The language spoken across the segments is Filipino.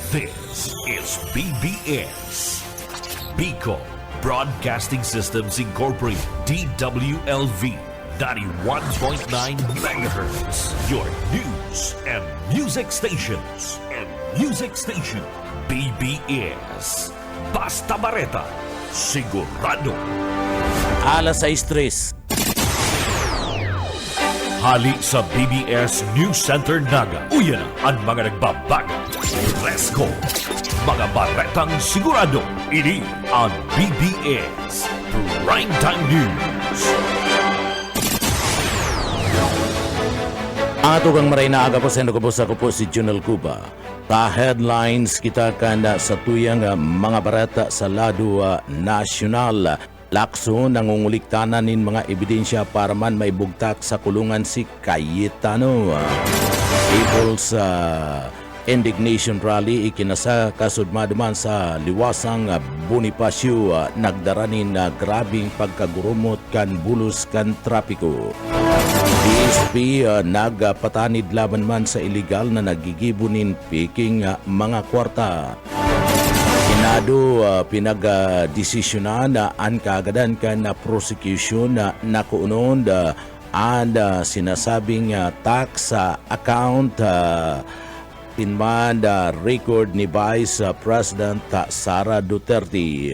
This is BBS, Bicol Broadcasting Systems Incorporated, DWLV, 91.9 MHz, your news and music stations. BBS, Basta Bareta, sigurado. Alas 6:03. Hali sa BBS News Center Naga. Uyan ang mga nagbabaga. Presko, mga baretang sigurado. Ini ang BBS Primetime News. Ang atugang maray na aga po sa ako po si Junel Cuba. Ta headlines kita kanda sa tuyang mga barata sa lado nasyonal. Lakso nangunguliktanan nin mga ebidensya para man may bugtak sa kulungan si Cayetano. People's Indignation Rally ikinasa kasudmaduman sa liwasang Bonifacio nagdaranin na grabing pagkagurumot kan bulos kan trapiko. DSP nagpatanid laban man sa illegal na nagigibunin piking mga kwarta. Senado pinag-desisyonan na ang kagadan kan na prosecution na nakuunon ang sinasabing tax account pinman record ni Vice President Sara Duterte.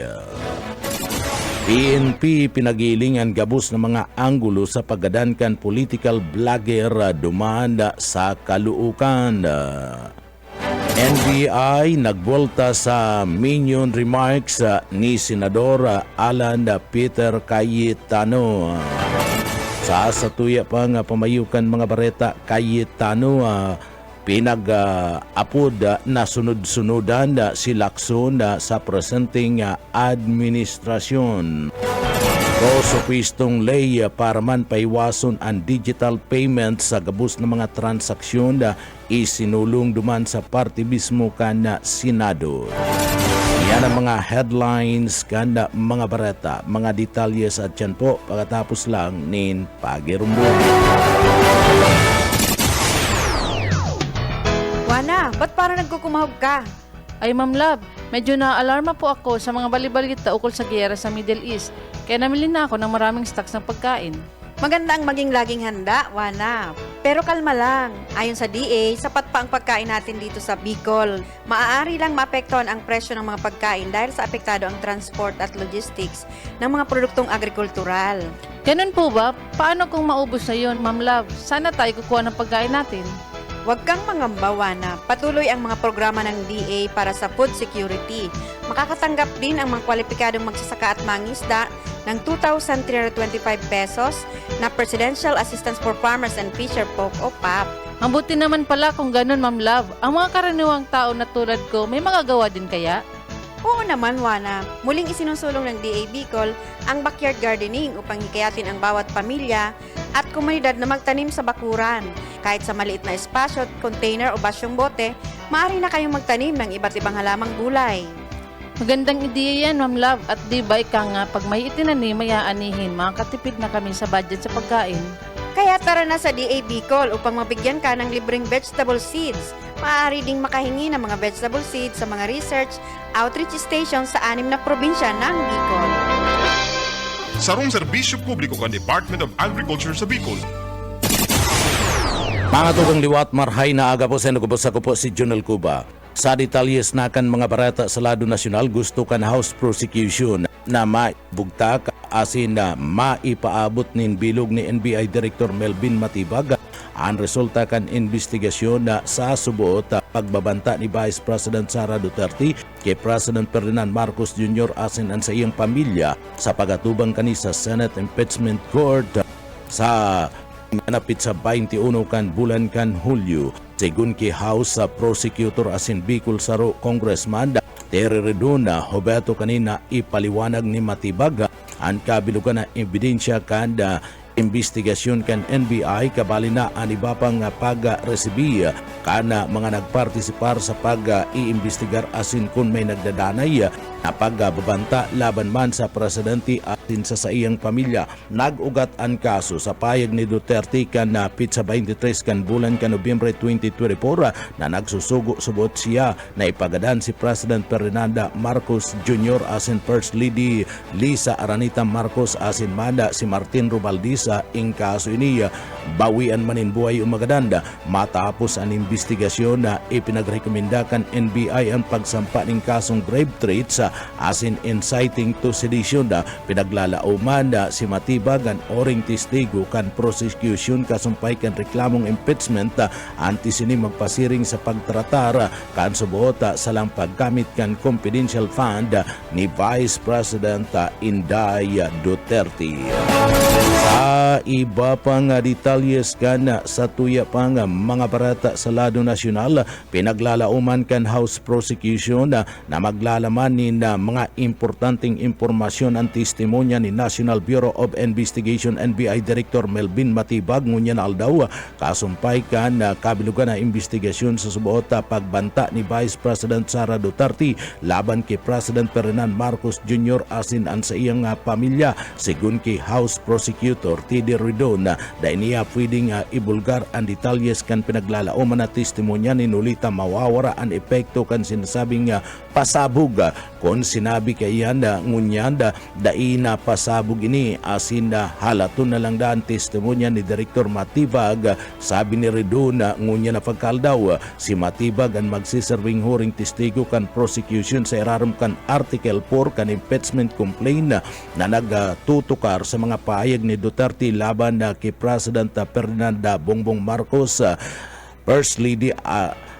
PNP pinagilingan gabos ng mga anggulo sa paggadankan political blogger dumanda sa kaluukan. NBI nagbolta sa minion remarks ni Senador Alan Peter Cayetano. Sa satuya pang pamayukan mga bareta Cayetano pinag-apod na sunod-sunudan si Lacson sa presenting administrasyon. So pwistong lay para man paiwason ang digital payment sa gabos ng mga transaksyon isinulong duman sa party mismo kan Senado. Yan ang mga headlines kan mga bareta, mga detalyes at yan po pagkatapos lang nin pagirumbong. Wana, ba't parang nagkukumahog ka? Ay Ma'am Love, medyo na-alarma po ako sa mga balibalita ukol sa giyera sa Middle East. Kaya namili na ako ng maraming stocks ng pagkain. Maganda ang maging laging handa, Wana. Pero kalma lang. Ayon sa DA, sapat pa ang pagkain natin dito sa Bicol. Maaari lang maapektuhan ang presyo ng mga pagkain dahil sa apektado ang transport at logistics ng mga produktong agrikultural. Ganun po ba? Paano kung maubos na yun, Ma'am Love? Sana tayo kukuha ng pagkain natin. Huwag kang mangamba, Wana. Patuloy ang mga programa ng DA para sa food security. Makakatanggap din ang mga kwalipikadong magsasaka at mangisda ng 2,325 pesos na Presidential Assistance for Farmers and Fisher Folk o PAP. Ang buti naman pala kung ganun, Ma'am Love. Ang mga karaniwang tao na tulad ko, may magagawa din kaya? Oo naman, Wana. Muling isinusulong ng DA Bicol ang backyard gardening upang hikayatin ang bawat pamilya at komunidad na magtanim sa bakuran. Kahit sa maliit na espasyo, container o basyong bote, maaari na kayong magtanim ng iba't ibang halamang gulay. Magandang ideya yan, Ma'am Love. At di ba ika nga, pag may itinanim, may aanihin, makakatipid na kami sa budget sa pagkain. Kaya tara na sa DA Bicol upang mabigyan ka ng libreng vegetable seeds. Maaari ding makahingi ng mga vegetable seeds sa mga research outreach stations sa 6 na probinsya ng Bicol. Sarong serbisyo publiko kan Department of Agriculture sa Bicol. Mga tugang liwat marhay na aga po sa ko po si Junel Cuba. Sa detalyes na kan mga barata sa lado nasyonal gusto kan House prosecution na maibugtak asin na maipaabot nin bilog ni NBI Director Melvin Matibag ang resulta kan investigasyon na sa subuot pagbabanta ni Vice President Sara Duterte kay President Ferdinand Marcos Jr. asin ang sa iyang pamilya sa pagatubang kani sa Senate Impeachment Court sa napit sa 21 kan bulan kan Hulyo. Segun kay House Prosecutor asin Bicol Saro Congressman Terry Redona Roberto kanina ipaliwanag ni Matibag ang kabilugan na ebidensya kanda investigasyon kan NBI kabali na ang iba pang pag-resibi kana mga nagpartisipar sa pag-iimbestigar asin kung may nagdadanay na pagbabanta laban man sa presidente atin sa iyang pamilya. Nag-ugat ang kaso sa payag ni Duterte kan pitsa 23 kan bulan kan Nobyembre 2024 na nagsusugo-subot siya na ipagadan si President Ferdinand Marcos Jr. asin First Lady Lisa Aranita Marcos asin manda si Martin Romualdez ing kaso ini bawian manin buhay umagadanda matapos ang investigasyon na ipinagrekomendakan NBI ang pagsampa ng kasong grave threats asin inciting to sedition na pinaglalauman na si Matibag ang oring testigo kan prosecution kasumpay kan reklamong impeachment anti sini magpasiring sa pagtratar kan subuota sa lang paggamit kan confidential fund ni Vice President Inday Duterte. Sa iba pang detalyes kan sa tuya pang mga barata sa lado nasyonal, pinaglalauman kan House Prosecution na maglalaman ni mga importanteng impormasyon ang testimonya ni National Bureau of Investigation NBI Director Melvin Matibag ngunyan aldaw kasumpay kan kabilugan na investigasyon sa subuota pagbanta ni Vice President Sara Duterte laban kay President Ferdinand Marcos Jr. asin ang sa iyang pamilya sigun kay House Prosecutor T.D. Redon na niya pwedeng ibulgar ang detalyes kan pinaglalauman na testimonya ni Nolita mawawara ang epekto kan sinasabing pasabog kung sinabi kayan ngunyan na pasabog ini asin halaton na lang daan testimonya ni Direktor Matibag sabi ni Redon na ngunyan na pagkaldaw si Matibag ang magsiserving huring testigo kan prosecution sa irarom kan Article 4 kan impeachment complaint na nagtutukar sa mga paayag ni Duterte laban kay President Ferdinand Bongbong Marcos, First Lady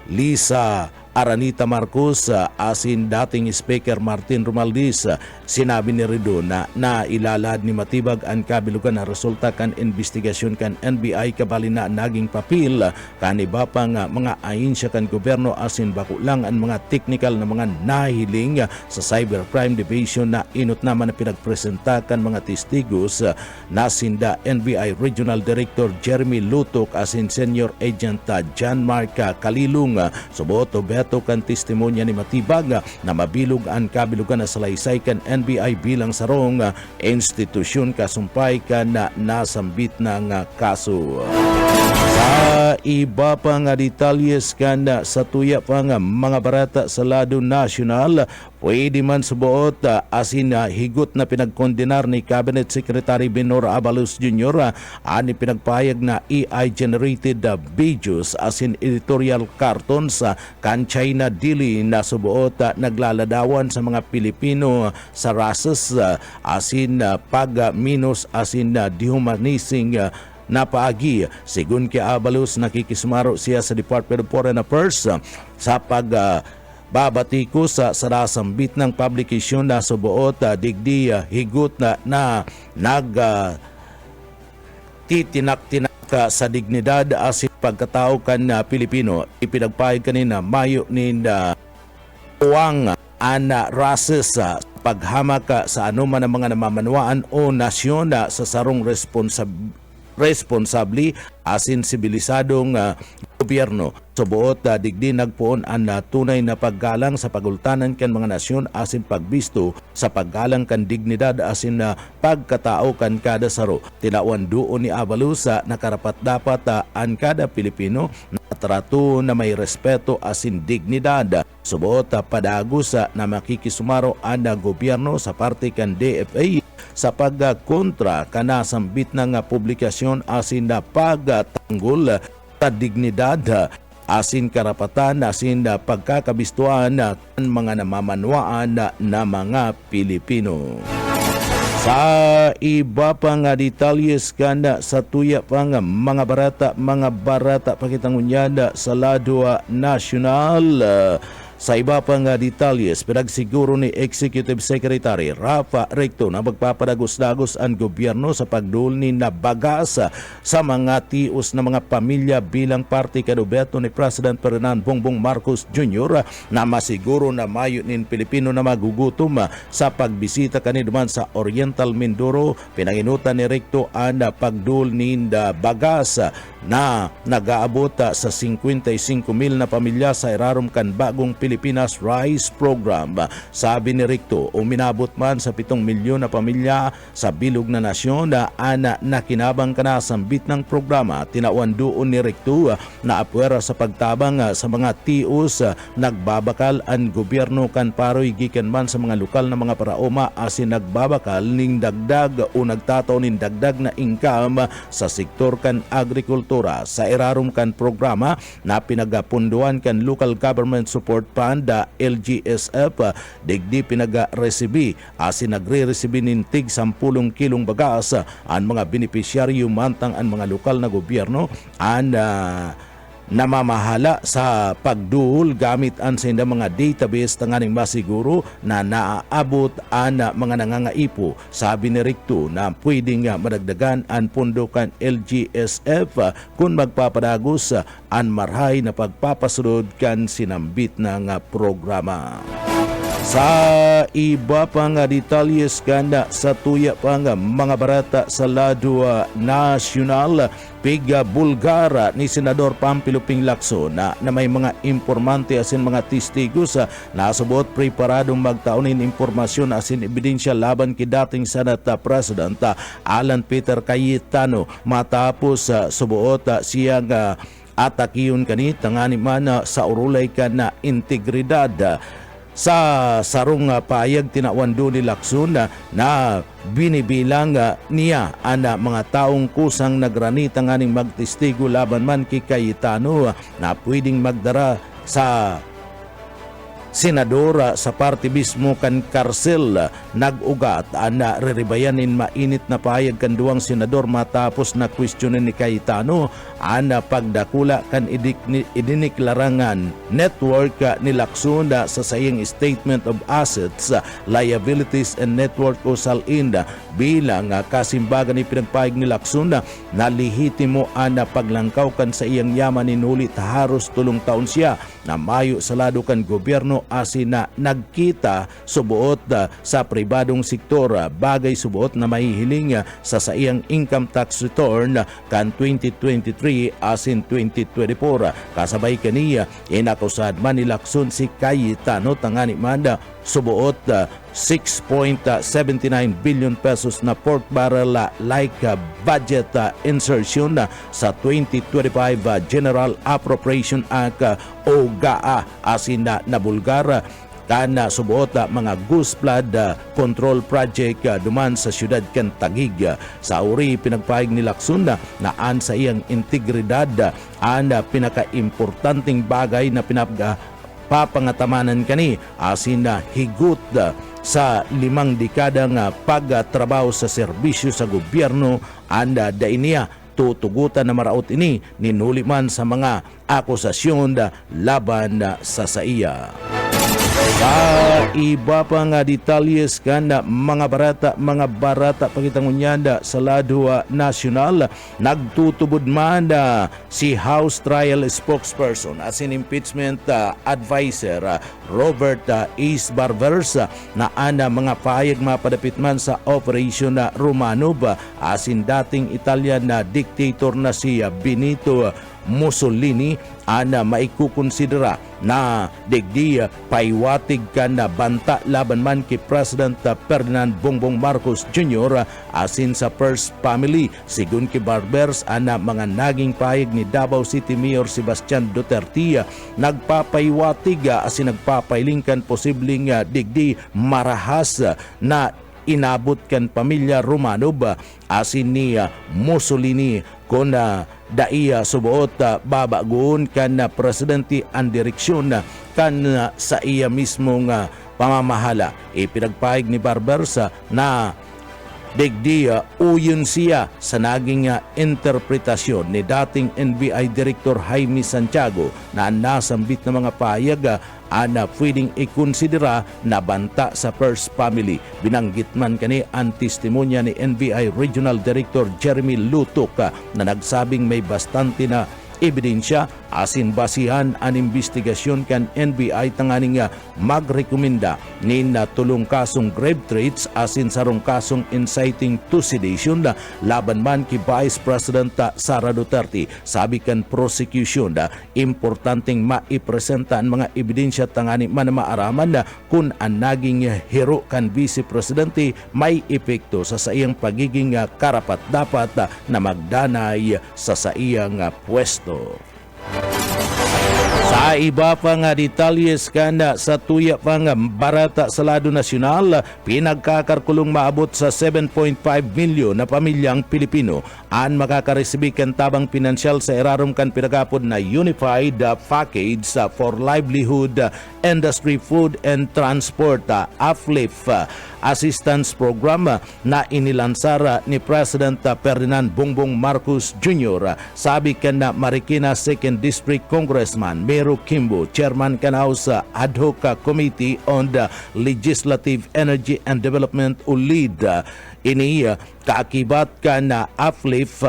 Lisa Aranita Marcos asin dating Speaker Martin Romualdez. Sinabi ni Redon na ilalad ni Matibag ang kabilugan na resulta kan investigasyon kan NBI kabali na naging papil kan iba pang mga ahensya kan gobyerno asin bako lang ang mga technical na mga nahiling sa Cybercrime Division na inot naman na pinagpresenta kan mga testigos na sinda NBI Regional Director Jeremy Lutok asin Senior Agent John Mark Kalilung suboto beto kan testimonya ni Matibag na mabilog ang kabilugan na salaysay kan NBI bilang sarong institusyon kasumpay kan na nasambit ng kaso. Sa iba pang detalyes kan sa tuya pang mga barata sa lado nasyonal, pwede man subuot asin higot na pinagkondenar ni Cabinet Secretary Benor Abalos Jr. Ani pinagpayag na AI-generated videos asin editorial cartoons kan China Daily na subuot naglaladawan sa mga Pilipino sa races asin pag-minus asin dehumanizing napaagi. Sigun kay Abalos nakikismaro siya sa Department of Foreign Affairs sa babatikos sa sarasambit ng publication na subuot digdi higot na titinak-tinak sa dignidad asin pagkatao kan Pilipino. Ipinagpahid kanina mayo ni uwang ana races paghamak sa anuman ng mga namamanwaan o nasyon sa sarong responsabli asin sibilisadong gobyerno. Subuot digdi nagpuon ang tunay na paggalang sa pagultanan kan mga nasyon asin pagbisto sa paggalang kan dignidad asin pagkatao kan kada saro. Tinawan doon ni Abalos na karapat dapat ang kada Pilipino na trato na may respeto asin dignidad. Subuot padagos na makikisumaro ang gobyerno sa parte kan DFA sa pagkontra kanasambit ng publikasyon asin na pagtanggol sa dignidad asin karapatan asin pagkakabistuan ng mga namamanwaan na mga Pilipino. Sa iba pang detalyes kan sa tuya pang mga barata pakitangunyada sa lado nasyonal, Sa iba pang detalyes, pinagsiguro ni Executive Secretary Rafa Recto na magpapadagos-dagos ang gobyerno sa pagdulni na bagas sa mga tios na mga pamilya bilang parte kadubeto ni President Ferdinand Bongbong Marcos Jr. na masiguro na mayo nin Pilipino na magugutom sa pagbisita kani duman sa Oriental Mindoro. Pinanginutan ni Recto ang pagdulni na bagas na nag-aabot sa 55,000 na pamilya sa irarom kan bagong Pilipinas Rice Program. Sabi ni Recto, uminabot man sa 7 milyon na pamilya sa bilog na nasyon na nakinabang ka na sambit ng programa. Tinawan doon ni Recto na apwera sa pagtabang sa mga tios nagbabakal ang gobyerno kan paroy gikan man sa mga lokal na mga paraoma asin nagbabakal ning dagdag o nagtataw ning dagdag na income sa sektor kan agrikultura. Sa irarom kan programa na pinagapunduan kan Local Government Support Fund LGSF, digdi pinaga-resibi asin nagre-resibi nin tig 10 kilong bagas ang mga benepisyaryo mantang ang mga lokal na gobyerno ang namamahala sa pagduol gamit ang sa mga database tanganing masiguro na naaabot ang mga nangangaipo. Sabi ni Recto na pwedeng madagdagan ang pondo kan LGSF kung magpapadagos ang marhay na pagpapasunod kan sinambit ng programa. Sa iba pang detalyes kanda sa tuya pang mga barata sa lado nasyonal, piga Bulgara ni Senador Pampiluping Lacson na may mga informante asin mga testigos na subot preparadong magtaunin informasyon asin ebidensya laban kay dating Senate President Alan Peter Cayetano matapos subuot siyang atakiyon kani tangani man sa urulay ka na integridad. Sa sarong payag tinawan doon ni Lacson na binibilang niya ang mga taong kusang nagranita nganing magtestigo laban man kay Cayetano na pwedeng magdara sa senador sa party mismo kan karsel. Nag-ugat na riribayanin mainit na payag kan duwang senador matapos na kwestiyonin ni Cayetano ang pagdakula kan idiniklarangan network ni Lacson sa sayang Statement of Assets, Liabilities and Network o SALIN bilang kasimbagan ni pinagpahig ni Lacson na lehitimo ang paglangkaw kan sa iyang yaman inulit haros 3 taon siya na mayo sa lado kan gobyerno asin na nagkita subuot sa pribadong sektor bagay subuot na mahihiling sa iyang income tax return kan 2023 asin 2024. Kasabay kaniya inakusad man ni Lacson si Cayetano tangani man subuot 6.79 billion pesos na pork barrel like budget insertion sa 2025 General Appropriation Act o GAA asin na Bulgar kana subuot mga goose flood control project duman sa syudad kan Taguig. Sa uri pinagpahig ni Lacson na an sa iyang integridad ang pinaka-importanting bagay na papangatamanan kani asin na higot sa 5 dekadang pagtrabaho sa serbisyo sa gobyerno anda dainiya tutugutan na maraot ini ninuliman sa mga akusasyon laban sa iya. Sa iba pang detalyes kan mga barata pagitangunyanda sa lado nasyonal, nagtutubod man si House Trial Spokesperson asin impeachment advisor Robert Ace Barbers na ana mga pahayag mapadapit man sa Operation Romanov asin dating Italian na dictator na si Benito Mussolini ana maikukonsidera na digdi paiwatig ka na banta laban man kay President Ferdinand Bongbong Marcos Jr. asin sa First Family. Sigun kay Barbers ana mga naging pahayag ni Davao City Mayor Sebastian Duterte nagpapaiwatig asin nagpapailingkan posibleng digdi marahas na inabot kan pamilya Romanov asin ni Mussolini kung daiya subuot babagoon kan presidente ang direksyon kan sa iya mismong pamamahala. Ipinagpahig ni Barbers na digdi uyon siya sa naging interpretasyon ni dating NBI Director Jaime Santiago na nasambit na mga pahayag ana pwedeng ikonsidera na banta sa first family. Binanggit man kani ang testimonya ni NBI Regional Director Jeremy Lutok na nagsabing may bastante na ebidensya asin basihan ang investigasyon kan NBI tanganing magrekomenda nin tulong kasong grave threats asin sarong kasong inciting to sedation laban man ki Vice President Sara Duterte. Sabi kan prosecution importanteng maipresenta ang mga ebidensya tangani man maaraman kung ang naging hero kan Vice Presidente may epekto sa iyang pagiging karapat-dapat na magdanay sa iyang pwesto. Sa iba pa nga detalyes kanda sa tuya pa nga barata sa lado nasyonal, pinagkakarkulong maabot sa 7.5 milyon na pamilyang Pilipino ang makakaresibi kan tabang pinansyal sa irarom kan pinagapod na Unified Package for Livelihood Industry Food and Transport AFLIF Assistance Program na inilansara ni President Ferdinand Bongbong Marcos Jr. Sabi kan na Marikina 2nd District Congressman Mero Kimbo, Chairman kanaw sa Ad Hoc Committee on the Legislative Energy and Development o LEAD. Ini kaakibat ka na AFLIF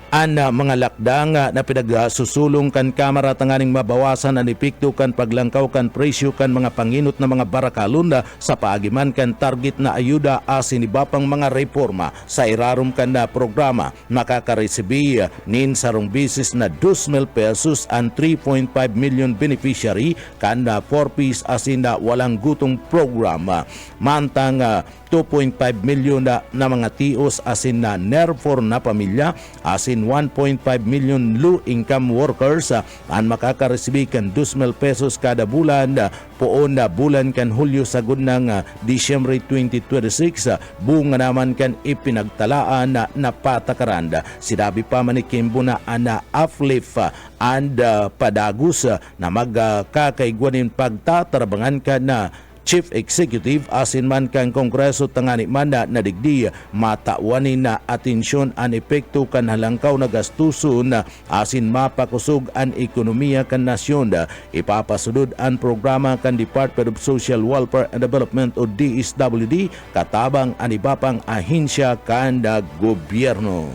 ang mga lakdang na pinagsusulong kan Kamara tanganing mabawasan ang epekto kan paglangkaw kan presyo kan mga panginot na mga barakalon sa paagiman kan target na ayuda asin iba pang mga reforma sa irarom kan na programa. Makakaresibi nin sarong bisis na 2,000 pesos ang 3.5 million beneficiary kan na 4-piece asin na walang gutong programa. Mantang 2.5 milyon na mga tios asin na NER4 na pamilya asin 1.5 million low-income workers ang makakaresibi kan 2,000 pesos kada bulan poon na bulan kan Hulyo sagud ng Disyembre 2026 bunga naman kan ipinagtalaan na patakaran. Sinabi pa man ni Kimbo na ana AFLIF and padagos na magkakaigwanin pagtatrabangan ka na Chief Executive asin man kang Kongreso tangani man na nadigdi matawanin na atensyon ang epekto kan halangkaw na gastuson asin mapakusog ang ekonomiya kan nasyon. Ipapasunod ang programa kan Department of Social Welfare and Development o DSWD katabang ang iba pang ahensya kan gobyerno.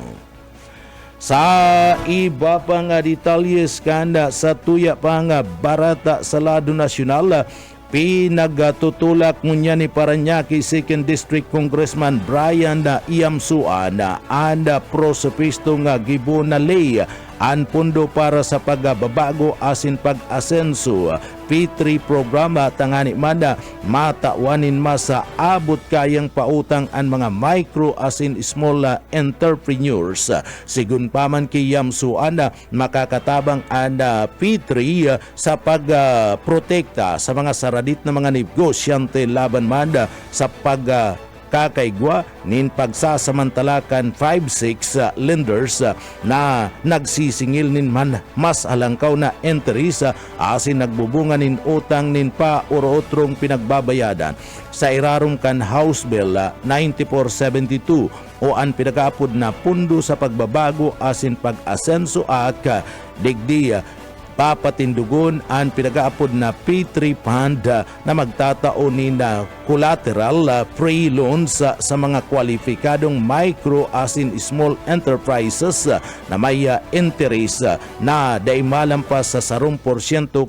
Sa iba pang detalyes kanda sa tuya pang barata sa lado nasyonal, pinagtutulak ngunya ni Parañaque 2nd District Congressman Brian Iamsua na anda prosepisto nga gibo na lay ang pundo para sa pagbabago asin pag-asenso P3 programa tangani man matawanin masa abot kayang pautang ang mga micro asin small entrepreneurs. Sigun paman kay Yamsuan makakatabang ang P3 sa pagprotekta sa mga saradit na mga negosyante laban man sa kakaigwa nin pagsasamantalakan 5-6 lenders na nagsisingil nin man mas alangkaw na entries asin nagbubungan nin utang nin pa uro-utrong pinagbabayadan. Sa irarom kan House Bill 9472 o ang pinagapod na pundo sa pagbabago asin pag-asenso ak digdi papatindugon ang pinag-aapod na P3 fund na magtataon ni na collateral free loans sa mga kwalifikadong micro asin small enterprises na may interest na daimalampas sa 10%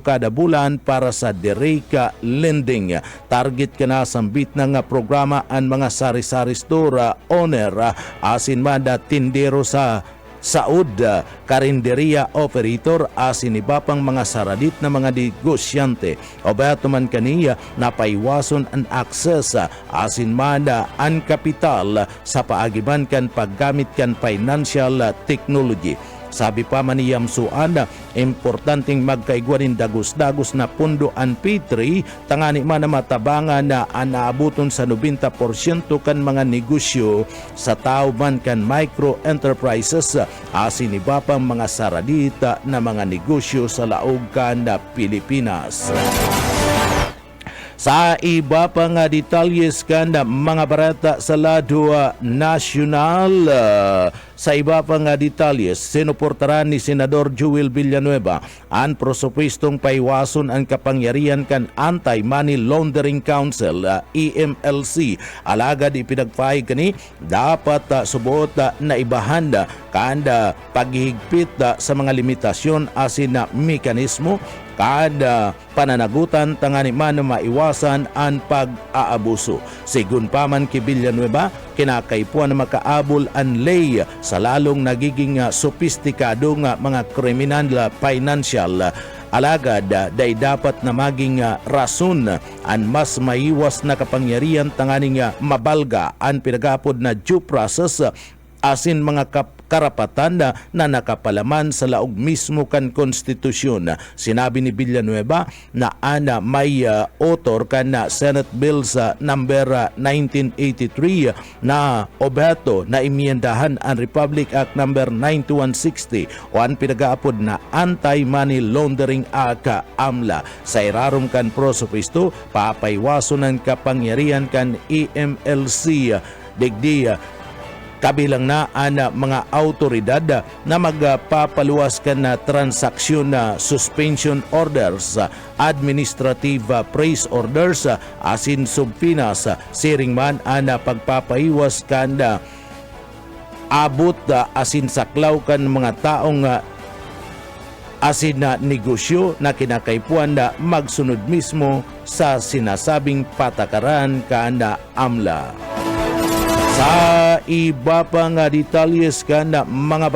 kada bulan para sa direct lending. Target ka na sambit ng programa ang mga sari-sari store owner asin manda tindero sa saud, karinderya operator asin iba pang mga saradit na mga negosyante o bayato man kaniya na paiwason ang access asin manda ang kapital sa paagiban kan paggamit kan financial technology. Sabi pa man ni Yamsuan, importanteng magkaigwanin dagos-dagos na pundo ang P3 tangani man na matabangan na anaabuton sa 90% kan mga negosyo sa tao man kan micro enterprises asin iba pang mga saradita na mga negosyo sa laog kan na Pilipinas. Sa iba pa nga detalyes kan mga barata sa lado nasyonal, sa iba pa nga detalyes, sinuportaran ni Senador Joel Villanueva ang prosopistong paiwason ang kapangyarihan kan Anti-Money Laundering Council, EMLC. Alagad ipinagpahig kani dapat subuot na ibahan kanda paghihigpit sa mga limitasyon asin na mekanismo kada pananagutan tangani man maiwasan ang pag-aabuso. Sigun pa man kay Villanueva, kinakaipuan na makaabol ang lay sa lalong nagiging sopistikado nga mga kriminal financial. Alagad day dapat na maging rason ang mas maiwas na kapangyarihan tanganing mabalga ang pinagapod na due process asin mga karapatan na nakapalaman sa laog mismo kan konstitusyon. Sinabi ni Villanueva na may author kan na Senate Bills number 1983 na objeto na imiendahan ang Republic Act number 9160 o ang pinagaapod na Anti-Money Laundering Act AMLA. Sa irarom kan prosopisto, papaiwason ng kapangyarihan kan EMLC digdi kabilang na ang mga autoridad na magpapaluwas kan na transaksyon na suspension orders, administrative praise orders, asin subpinas, siring man ang pagpapaiwas kan na abot asin saklaw kan mga taong asin na negosyo na kinakaipuan na magsunod mismo sa sinasabing patakaran kan na AMLA. Sa iba pa nga detalyes kan mga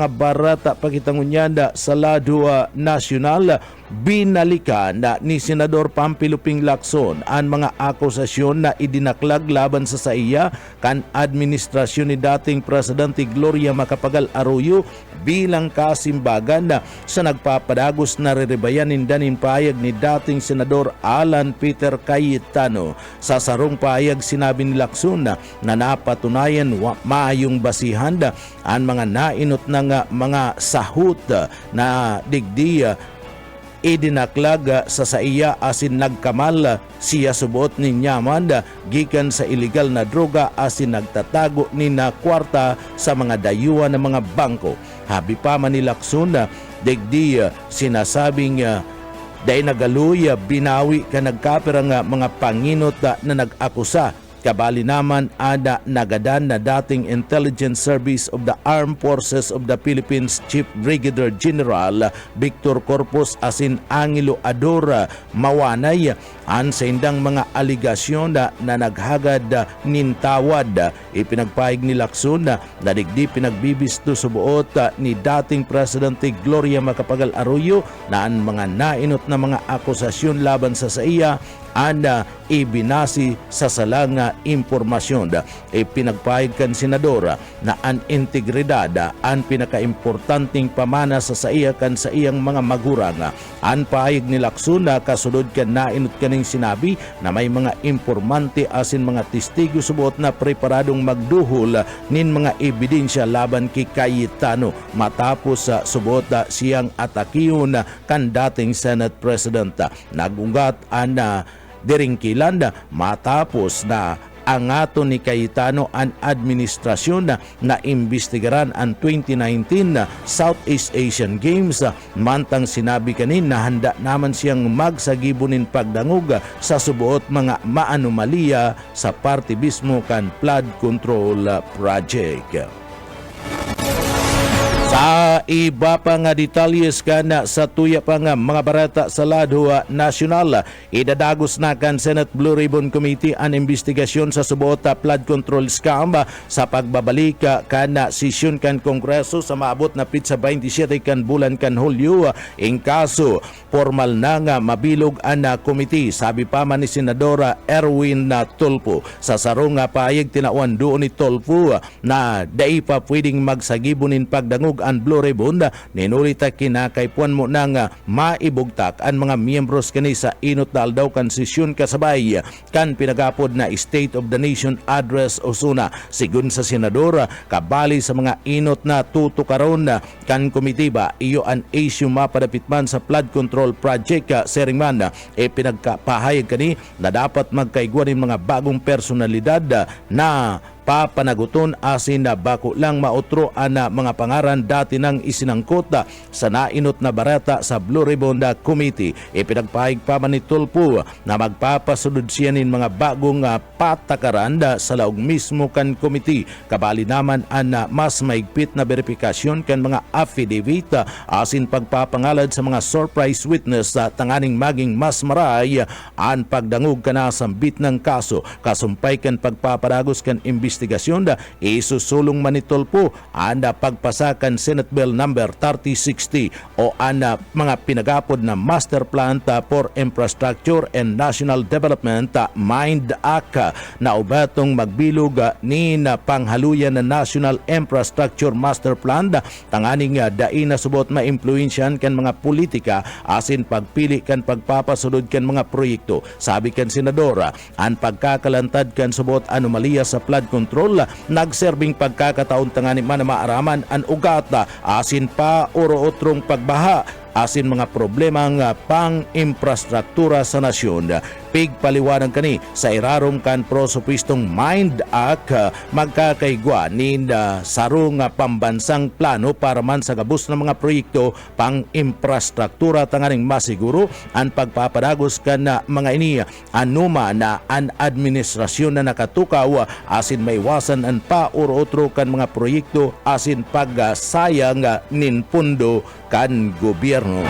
barata pakitangunyan sa lado nasyonal, binalikan ni Senador Pampiluping Lacson ang mga akusasyon na idinaklag laban sa iya kan administrasyon ni dating Presidente Gloria Macapagal Arroyo bilang kasimbagan sa nagpapadagos na rerebayanin danin payag ni dating Senador Alan Peter Cayetano. Sa sarong payag sinabi ni Lacson na napatunayan maayong basihan ang mga nainot ng mga sahut na digdi idinaklag sa iya asin nagkamal siya subuot ni nyaman gikan sa illegal na droga asin nagtatago ni na kwarta sa mga dayuhan ng mga bangko. Habi pa man ni Lacson digdi sinasabing day nagaluy binawi ka nagkapirang mga panginot na nag-akusa. Kabali naman ada nagadan na dating Intelligence Service of the Armed Forces of the Philippines Chief Brigadier General Victor Corpus asin Angelo Adora mawanay an sa indang mga aligasyon na naghagad nintawad. Ipinagpahig ni Lacson na digdi pinagbibisto sa buot ni dating Presidente Gloria Macapagal Arroyo na ang mga nainot na mga akusasyon laban sa iya ibinasi sa salang impormasyon. Pinagpahig kan senador na ang integridad ang pinakaimportanteng pamana sa iya kan sa iyang mga magurang. Ang pahig ni Lacson kasunod kan nainot kaning sinabi na may mga impormante asin mga testigo subot na preparadong magduhol nin mga ebidensya laban kay Cayetano matapos subot siyang atakiyon kan dating Senate President. Nagungat ang diringkilan matapos na ang ato ni Cayetano ang administrasyon na imbestigaran ang 2019 Southeast Asian Games mantang sinabi kanin na handa naman siyang magsagibunin pagdangog sa subuot mga maanomalya sa partibismo kan flood control project. Sa iba pa nga detalyes kan sa tuya pa nga mga barata sa lado nasyonal, idadagos na kan Senate Blue Ribbon Committee ang investigasyon sa subuot flood control scam sa pagbabalik kan sesyon kan Kongreso sa maabot na pizza 27 kan bulan kan Hulyo. In kaso formal na nga mabilog ang committee, sabi pa man ni Senadora Erwin Tulfo. Sa sarong payag tinawan doon ni Tulfo na dai pa pwedeng magsagibunin pagdangog an Blue Ribbon ninulita kinakaipuan mo nang maibugtak ang mga miyembros kani sa inot na aldaw kan sesyon kasabay kan pinagapod na State of the Nation Address Osuna. Sigun sa senador, kabali sa mga inot na tutukaron kan komitiba iyo an issue mapadapit man sa flood control project sering man pinagkapahayag kani na dapat magkaigwan ng mga bagong personalidad na papanaguton asin na bako lang mautro ana mga pangaran dati nang isinangkot sa nainot na barata sa Blue Ribbon Committee. Ipinagpahig pa man ni Tulfo na magpapasunod siya nin mga bagong patakaran sa laog mismo kan committee. Kabali naman ang mas maigpit na verifikasyon kan mga affidavit asin pagpapangalad sa mga surprise witness tanganing maging mas maray ang pagdangog kana sambit ng kaso. Kasumpay kan pagpaparagos kan investigasyon isusulong man ni Tulfo ang pagpasakan Senate Bill number 3060 o ang mga pinagapod na Master Plan for Infrastructure and National Development MIND Act na ubatong magbilog ni na panghaluyan na National Infrastructure Master Plan tanganing dai na subot maimpluwensyahan kan mga politika asin pagpili kan pagpapasunod kan mga proyekto. Sabi kan senador, ang pagkakalantad kan subot anomalya sa flood control nagserbing pagkakataon tangani man na maaraman ang ugat asin pa uro-utrong pagbaha asin mga problema nga pang-infrastruktura sa nasyon. Pigpaliwanag kani sa irarom kan prosopistong MIND Act magkakaigwa ni sarong pambansang plano para man sa gabos ng mga proyekto pang-infrastruktura tanganing masiguro ang pagpapadagos kan mga ini anuma na an administrasyon na nakatukaw asin maiwasan ang pauro-otro kan mga proyekto asin pagsayang nin pundo kan gobyerno.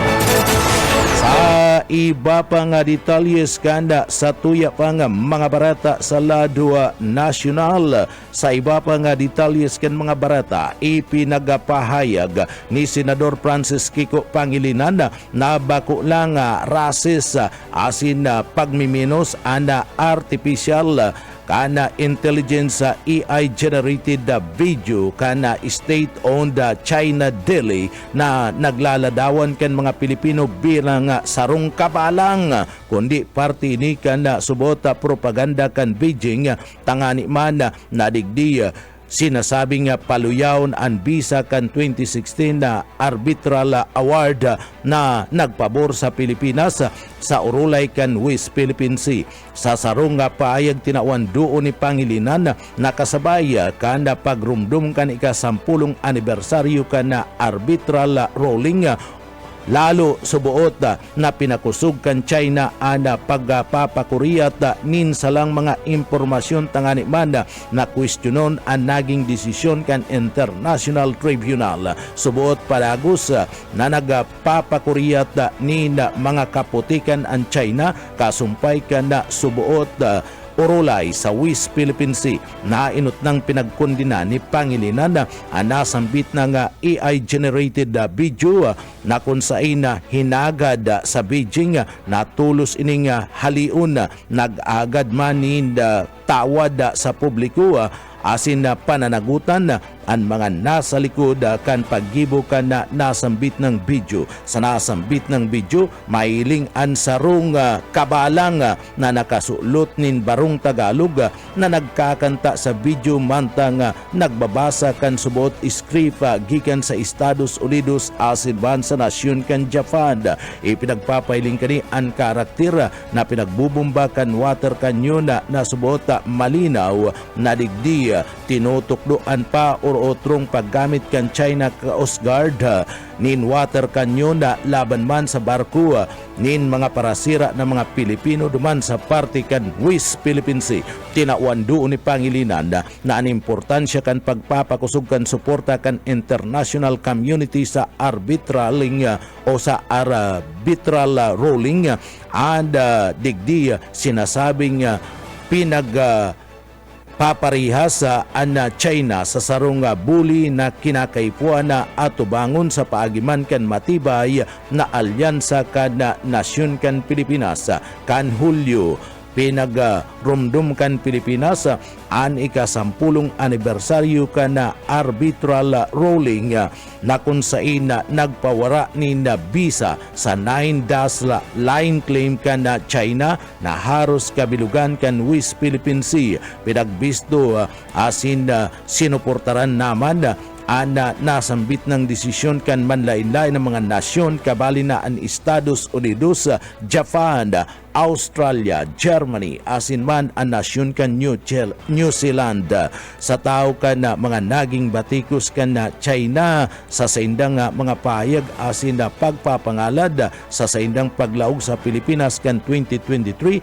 Sa iba pa nga detalyes kanda sa tuya pa nga mga barata sa lado nasyonal, sa iba pa nga detalyes kan mga barata ipinagapahayag ni Senador Francis Kiko Pangilinan na bako lang rasis asin pagmiminos ana artificial kana intelligence AI generated video kana state-owned China Daily na naglaladawan kan mga Pilipino bilang sarong kabalang kundi parte ni kana subot propaganda kan Beijing tangani man nadigdi sinasabing paluyawon ang visa kan 2016 na arbitral award na nagpabor sa Pilipinas sa urulay kan West Philippine Sea. Sa sarong paayag tinawan doon ni Pangilinan nakasabay kanda pagrumdum kan ika-10 anibersaryo kan arbitral ruling lalo subuot na pinakusog kan China ana pagpapakuriyat nin salang mga impormasyon tangani man na kwestiyonon ang naging desisyon kan International Tribunal. Subuot palagos na nagpapakuriyat nin mga kaputikan ang China kasumpay kan na subuot urulay sa West Philippine Sea na inot ng pinagkondina ni Pangilinan nasambit ng AI-generated video na kung saan hinagad sa Beijing na tulos ining haliun nag-agad manin tawad sa publiko asin na pananagutan ang mga nasa likod kan paggibo kan na nasambit ng video. Sa nasambit ng video, mailing ang sarong kabalang na nakasulot nin barong Tagalog na nagkakanta sa video mantang nagbabasa kan subot script gikan sa Estados Unidos asin ban sa nasyon kan Japan. Ipinagpapailing kani ang karakter na pinagbubumba kan water canyon na subot malinaw na digdi tinutukdoan pa o otrong paggamit kan China Coast Guard nin water canyon na laban man sa barko nin mga parasira ng mga Pilipino duman sa parte kan West Philippine Sea. Tinawan doon ni Pangilinan na ang importansya kan pagpapakusog kan suporta kan international community sa arbitraling o sa arbitral ruling and digdi sinasabing paparihas ang China sa sarong buli na kinakaipuan na atubangon sa paagiman kan matibay na alyansa kan nasyon kan Pilipinas kan Hulyo pinagrumdum kan Pilipinas an ika-10 anibersaryo kan na arbitral ruling na kung saan nagpawara ni na visa sa 9-dash line claim kan na China na haros kabilugan kan West Philippine Sea. Pinagbisto asin sinuportaran naman nasambit ng desisyon kan manlain-lain ng mga nasyon kabali na ang Estados Unidos, Japan, Australia, Germany, asin man ang nasyon kan New Zealand. Sa tao kan mga naging batikos kan na China sa saindang mga payag asin na pagpapangalad sa saindang paglaog sa Pilipinas kan 2023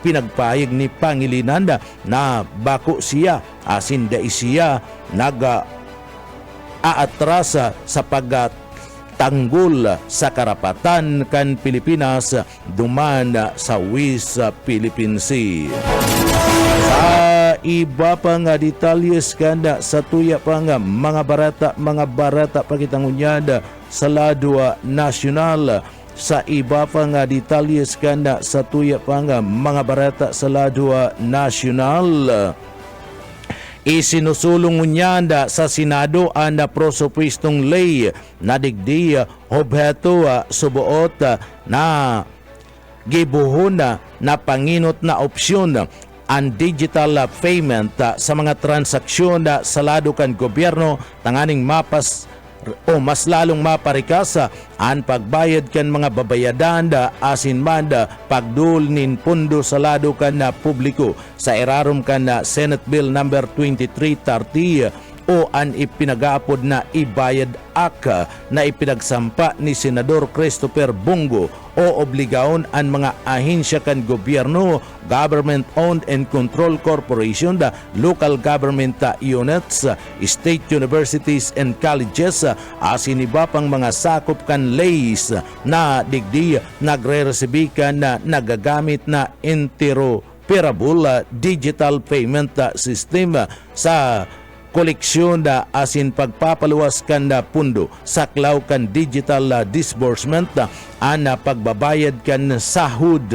pinagpayag ni Pangilinan na bako siya asin da siya aatrasa sa pagtanggol sa karapatan kan Pilipinas duman sa West Philippine Sea. Sa iba pa nga detalyes kanda sa tuya pa nga mga barata pakitangunyad sa lado nasyonal. Sa iba pa nga detalyes kanda sa tuya pa nga mga barata sa lado nasyonal. Isinusulong niya sa Senado ang prosopistong lay na digdi objeto subuot na gibuhon na panginot na opsyon ang digital payment sa mga transaksyon sa lado kan gobyerno tanganing mas lalong maparikas ang pagbayad kan mga babayadan asin man pagdul nin pundo sa lado kan na publiko sa irarom kan na Senate Bill number 2330 o ang ipinag-aapod na Ibayad Act na ipinagsampa ni Senador Christopher Bongo o obligaon ang mga ahensya kan gobyerno, government-owned and controlled corporation, local government units, state universities and colleges, asin iba pang mga sakop kan lays na digdi nagre-resibi kan na nagagamit na interoperable digital payment system sa koleksyon asin pagpapaluwas kan pundo saklaw kan digital disbursement pagbabayad kan sahud,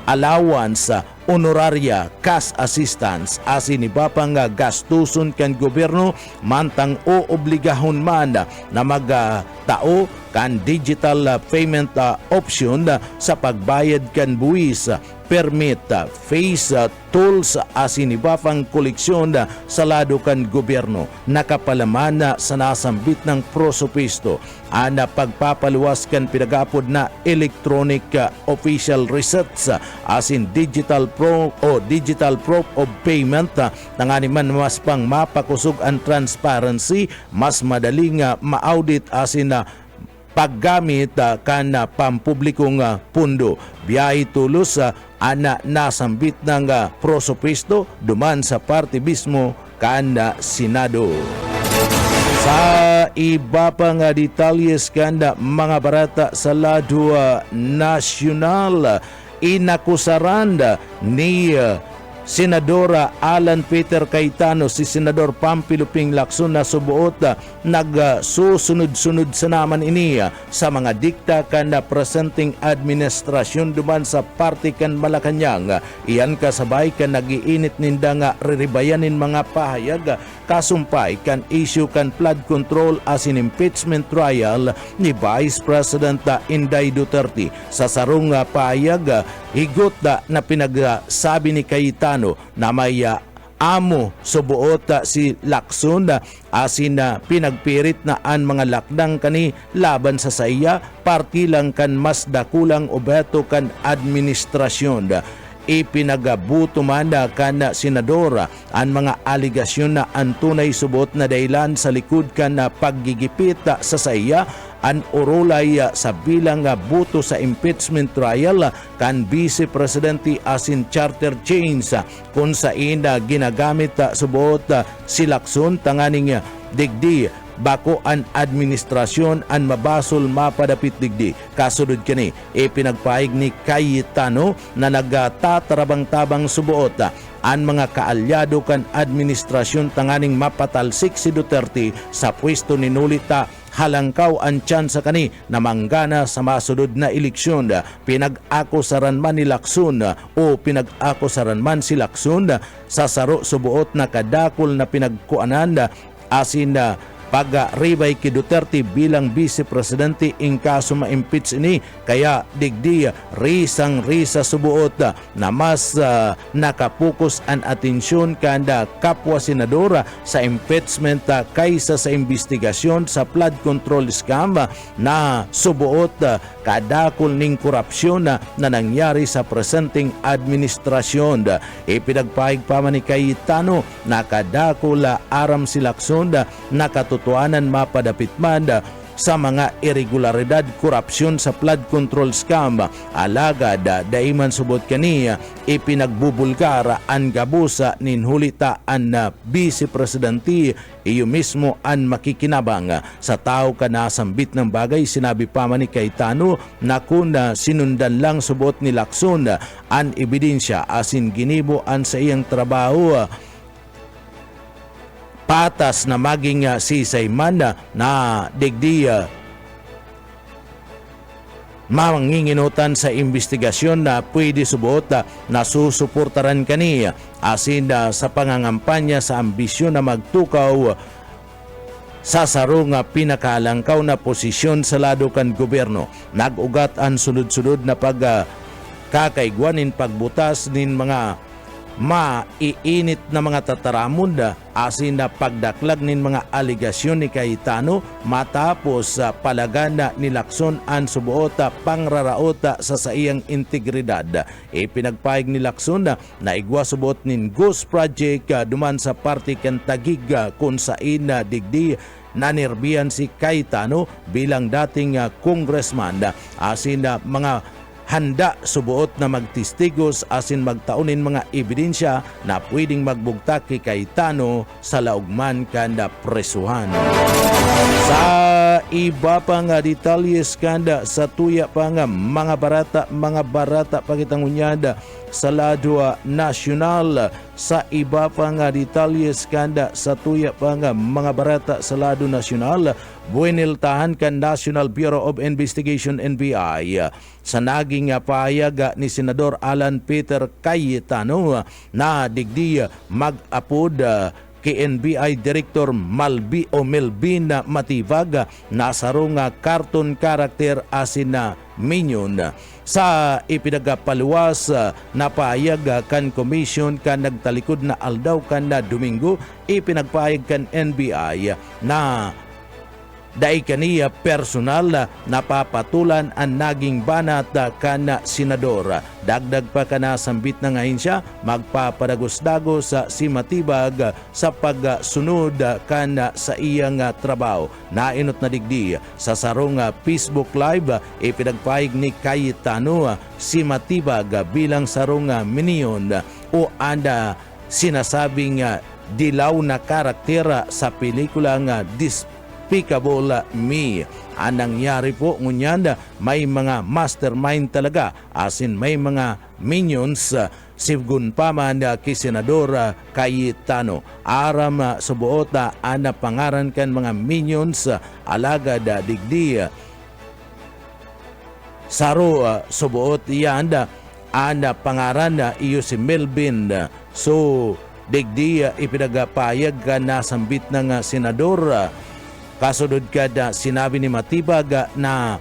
allowance, honoraria, cash assistance asin iba pang gastuson kan gobyerno mantang o obligahon man na magtao kan digital payment option sa pagbayad kan buwis, permit, fees, tools asin iba pang koleksyon sa lado kan gobyerno nakapalaman sa nasambit ng prosopisto pagpapaluwas kan pinagapod na electronic official receipts asin digital proof of payment tangani man mas pang mapakusog ang transparency mas madaling ma-audit asin paggamit kan pampublikong pundo. Biyahe tulos nasambit ng prosopisto duman sa party mismo kan Senado. Sa iba pang detalyes kan mga barata sa lado nasyonal, inakusaran ni Senadora Alan Peter Cayetano si Senador Pampiluping Lacson na subuot nagsusunod-sunod sa naman ini sa mga dikta kan na presenting administrasyon duman sa party kan Malacanang. Iyan kasabay kan nagiinit ninda nga riribayanin mga pahayag kasumpay kan issue kan flood control asin impeachment trial ni Vice President Inday Duterte. Sa sarong pahayag higot na pinagsabi ni Cayetano na may amo subuot si Lacson asin pinagpirit na ang mga lakdang kani laban sa saya parti lang kan mas dakulang obeto kan administrasyon. Ipinagabuto man kan senadora ang mga aligasyon na ang tunay subot na dahilan sa likod kan paggigipit sa saya an orolay sa bilang buto sa impeachment trial kan Vice Presidente asin charter change kung saan ginagamit subot si Lacson tanganing digdi bako an administrasyon an mabasol mapadapit digdi. Kasunod kini pinagpaig ni Cayetano na nagtatarabang-tabang subuot an mga kaalyado kan administrasyon tanganing mapatalsik si Duterte sa pwesto ni Nolita halangkaw ang tsansa kani na manggana sa masunod na eleksyon. Pinag-akusaran man ni Lacson o pinag-akusaran man si Lacson sa saro subuot na kadakol na pinagkuanan asin pag-ribay ki Duterte bilang Vice Presidente in kaso ma-impeach ini, kaya digdi risang-risa subuot na mas nakapokus ang atensyon kanda kapwa senadora sa impeachment kaysa sa investigasyon sa flood control scam na subuot kadakol ning korupsyon na nangyari sa presenteng administrasyon. Ipinagpahig pa man ni Cayetano na kadakol aram si Lacson na katotohanan mapadapit man sa mga irregularidad, korupsyon sa flood control scam. Alagad daiman subot kaniya ipinagbubulgar ang gabusa ninhulita ang Vice Presidente. Iyo mismo ang makikinabang sa tao ka nasambit ng bagay. Sinabi pa man ni Cayetano na kung sinundan lang subot ni Lacson ang ebidensya asin ginibo ang sa iyang trabaho, patas na maging sisay man na digdi manginginutan sa investigasyon na pwede subuot na susuportaran kaniya asin sa pangangampanya sa ambisyon na magtukaw sa sarong pinakalangkaw na posisyon sa lado kan gobyerno. Nag-ugat ang sunod-sunod na pagkakaigwanin pagbutas nin mga maiinit na mga tataramon asin na pagdaklag nin mga aligasyon ni Cayetano matapos palagana ni Lacson ang subuot pangraraot sa saiyang integridad. Ipinagpahig ni Lacson na igwa subuot nin Ghost Project duman sa party kan Tagig kung sain digdi nanirbiyan si Cayetano bilang dating congressman asin mga handa subuot na magtistigos asin magtaunin mga ebidensya na pwedeng magbugtak kay Cayetano sa laugman kanda presuhan. Sa iba pang detalyes kanda sa tuya pang mga barata pagitangunyada sa lado nasyonal. Sa iba pang detalles kanda sa tuya pang mga barata sa lado nasyonal, bueniltahan kan National Bureau of Investigation NBI sa naging pahayag ni Senador Alan Peter Cayetano na digdi mag-apod kay NBI Director Melvin Matibag na sarong cartoon character asin na minion. Sa ipinagapaluwas na pahayag kan komisyon kan nagtalikod na aldaw kan na Domingo, ipinagpahayag kan NBI na dai kaniya personal na papatulan ang naging banat kana senador. Dagdag pa kana sambit na ngayon siya magpapadagos-dagos si Matibag sa pagsunod kana sa iyang trabaho. Nainot na digdi sa sarong Facebook Live, ipinagpahig ni Cayetano si Matibag bilang sarong minion o anda sinasabing dilaw na karakter sa pelikulang Despicable Me. Ang nangyari po ngunyan, may mga mastermind talaga asin may mga minions sibgun pa man kay Senador Cayetano. Aram subuot ana pangaran kan mga minions alagad digdi saro subuot yan ana pangaran iyo si Melvin. So digdi ipinagapayag na sambit ng senador. Kasunod kada sinabi ni Matibag na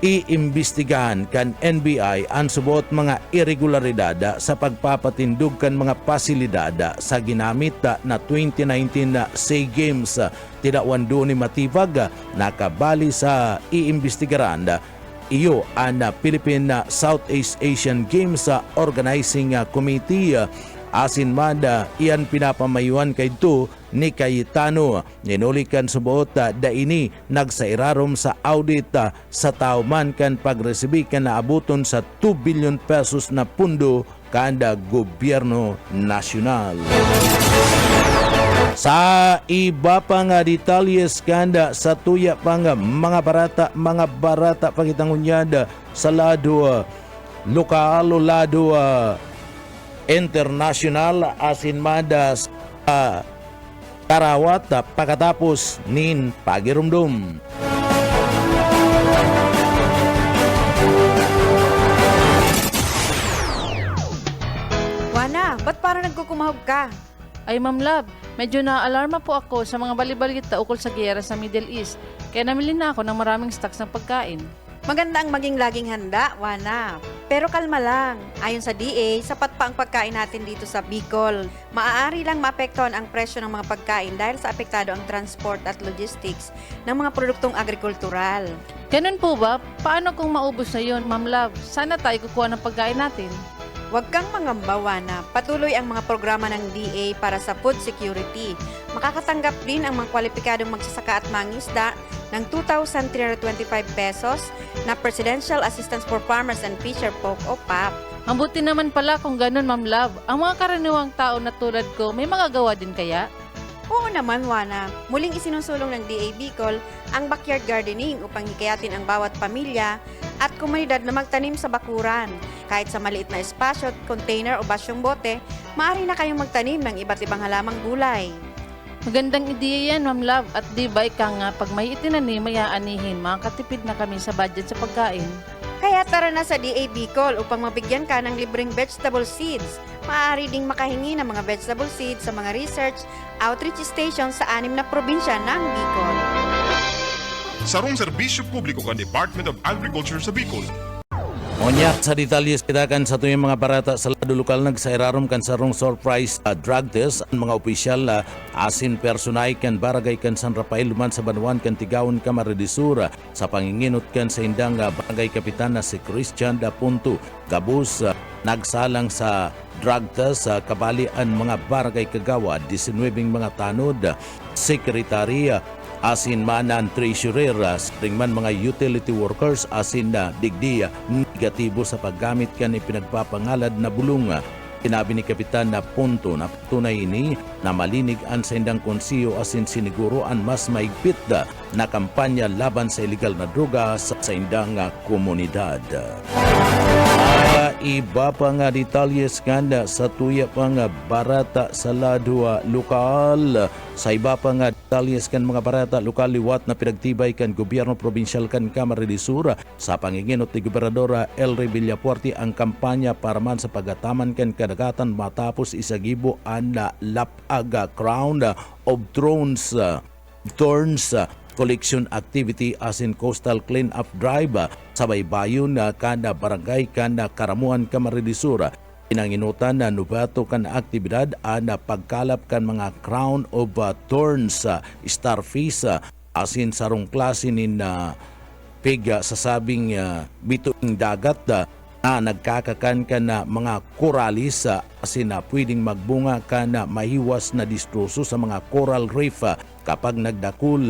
iimbestigahan kan NBI ang subot mga irregularidad sa pagpapatindog kan mga pasilidad sa ginamit na 2019 SEA Games. Tidawan doon ni Matibag nakabali sa iimbestigaran iyo ang Philippine Southeast Asian Games Organizing Committee. Asin man iyan pinapamayuan kay ito ni Cayetano. Ninulikan subuot daini nagsairarom sa audit sa tauman kan pagresibi kan naabuton sa 2 billion pesos na pundo kanda gobyerno nasyonal. Sa iba pang detalles kanda sa tuya pang mga barata pagitangunyad sa lado lokal o lado international asin madas karawat pagkatapos nin pagirumdum. Wana, ba't parang nagkukumahog ka? Ay Ma'am Love, medyo na-alarma po ako sa mga balibalita ukol sa giyera sa Middle East. Kaya namili na ako ng maraming stocks ng pagkain. Maganda ang maging laging handa, Wana. Pero kalma lang. Ayon sa DA, sapat pa ang pagkain natin dito sa Bicol. Maaari lang maapektuhan ang presyo ng mga pagkain dahil sa apektado ang transport at logistics ng mga produktong agrikultural. Ganun po ba? Paano kung maubos na yun, Ma'am Love? Sana tayo kukuha ng pagkain natin. Huwag kang mangamba, Wana. Patuloy ang mga programa ng DA para sa food security. Makakatanggap din ang mga kwalipikadong magsasaka at mangisda ng 2,325 pesos na Presidential Assistance for Farmers and Fisher Folk o PAP. Ang buti naman pala kung ganun, Ma'am Love. Ang mga karaniwang tao na tulad ko, may magagawa din kaya? Oo naman, Wana. Muling isinusulong ng DA Bicol ang backyard gardening upang hikayatin ang bawat pamilya at komunidad na magtanim sa bakuran. Kahit sa maliit na espasyo, container o basyong bote, maaari na kayong magtanim ng iba't ibang halamang gulay. Magandang ideya yan, Ma'am Love. At di ba ika nga, pag may itinanim, may aanihin, makakatipid na kami sa budget sa pagkain. Kaya tara na sa DA Bicol upang mabigyan ka ng libreng vegetable seeds. Maaari ding makahingi ng mga vegetable seeds sa mga research outreach stations sa 6 na probinsya ng Bicol. Sarong serbisyo publiko kan Department of Agriculture sa Bicol. Onyak sa detalyes kita kan sa tuyong mga barata sa lado lokal nagsairarom kan sarong surprise drug test ang mga opisyal asin personay kan barangay kan San Rafael Luman sa Banuan kan Tigawon Camaridisura sa panginginot kan sa indang barangay kapitan na si Christian Dapunto gabus nagsalang sa drug test sa kabalian mga barangay kagawa 19 mga tanod sekretary asin manan treasurer spring man mga utility workers asin na digdi negatibo sa paggamit kan ipinagpapangalad na bulong. Sinabi ni Kapitan na punto na tunay ini na malinig ang sa indang konsiyo asin siniguruan mas maigpit na kampanya laban sa illegal na droga sa indang komunidad. Iba pa nga detalyes kanda sa tuya pa nga barata sa lado lokal. Sa iba pa nga detalyes kan mga barata lokal liwat na pinagtibay kan gobyerno provinsyal kan Camaridisura sa panginginot ni Gobernador Elry Villapuerte ang kampanya para man sa pagataman kan kadagatan matapos isagibo ang lapaga crown of thorns collection activity as in coastal clean-up drive sa baybayon na kada barangay kada Karamuan Camaridisura. Pinanginutan na nubato kan aktibidad na pagkalap kan mga crown of thorns starfish as in sarong klase ni piga sa sabing bituing dagat na nagkakakan ka na mga koralis as in pwedeng magbunga ka na mahiwas na distroso sa mga coral reef kapag nagdakul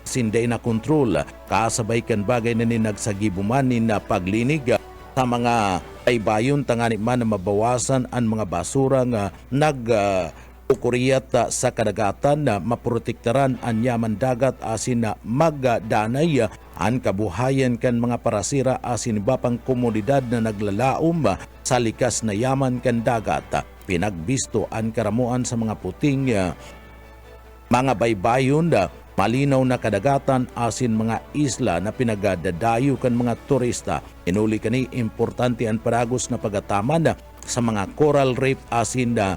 sinday na kontrol, kasabay kan bagay na ni nagsagibuman ni na paglinig sa mga baybayon tangani man na mabawasan ang mga basura nga nagkukuriyat sa kadagatan na maprotektaran ang yaman dagat asin na magdanay ang kabuhayan kan mga parasira asin bapang komunidad na naglalaom sa likas na yaman kan dagat. Pinagbisto ang karamuan sa mga puting mga baybayon malinaw na kadagatan asin mga isla na pinagadadayo kan mga turista. Inuli kani importante ang paragos na pagataman sa mga coral reef asin na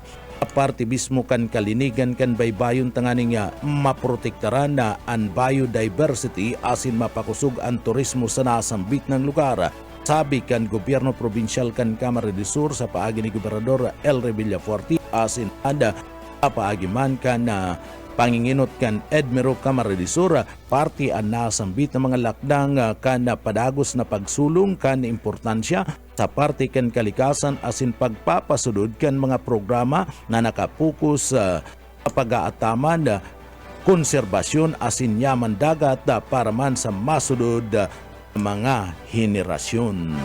parte mismo kan kalinigan kan baybayon tanganing maprotektaran na ang biodiversity asin mapakusog ang turismo sa nasambit ng lugar. Sabi kan gobyerno provinsyal kan Camaridisur sa paagi ni Gobernador Elry Villapuerte asin anda paagi man kan panginginot kan Edmero Camaridisura, party ang nasambit ng mga lakdang kan padagos na pagsulong kan importansya sa parte kan kalikasan asin pagpapasunod kan mga programa na nakapokus sa pag-aataman konserbasyon asin yaman dagat para man sa masunod mga henerasyon.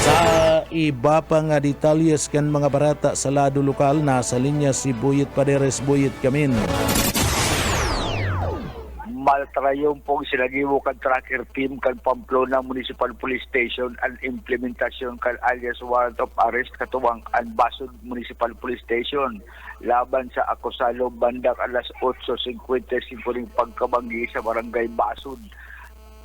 Sa iba pa nga detalyes kan mga barata sa lado lokal na sa linya si Buyit Paderes. Buyit Kamin. Maltrayon pong sinagiwo kan tracker team kan Pamplona Municipal Police Station ang implementasyon kan alias warrant of arrest katuwang ang Basud Municipal Police Station laban sa akusalo bandang alas 8:55 ng pagkabanggi sa barangay Basud,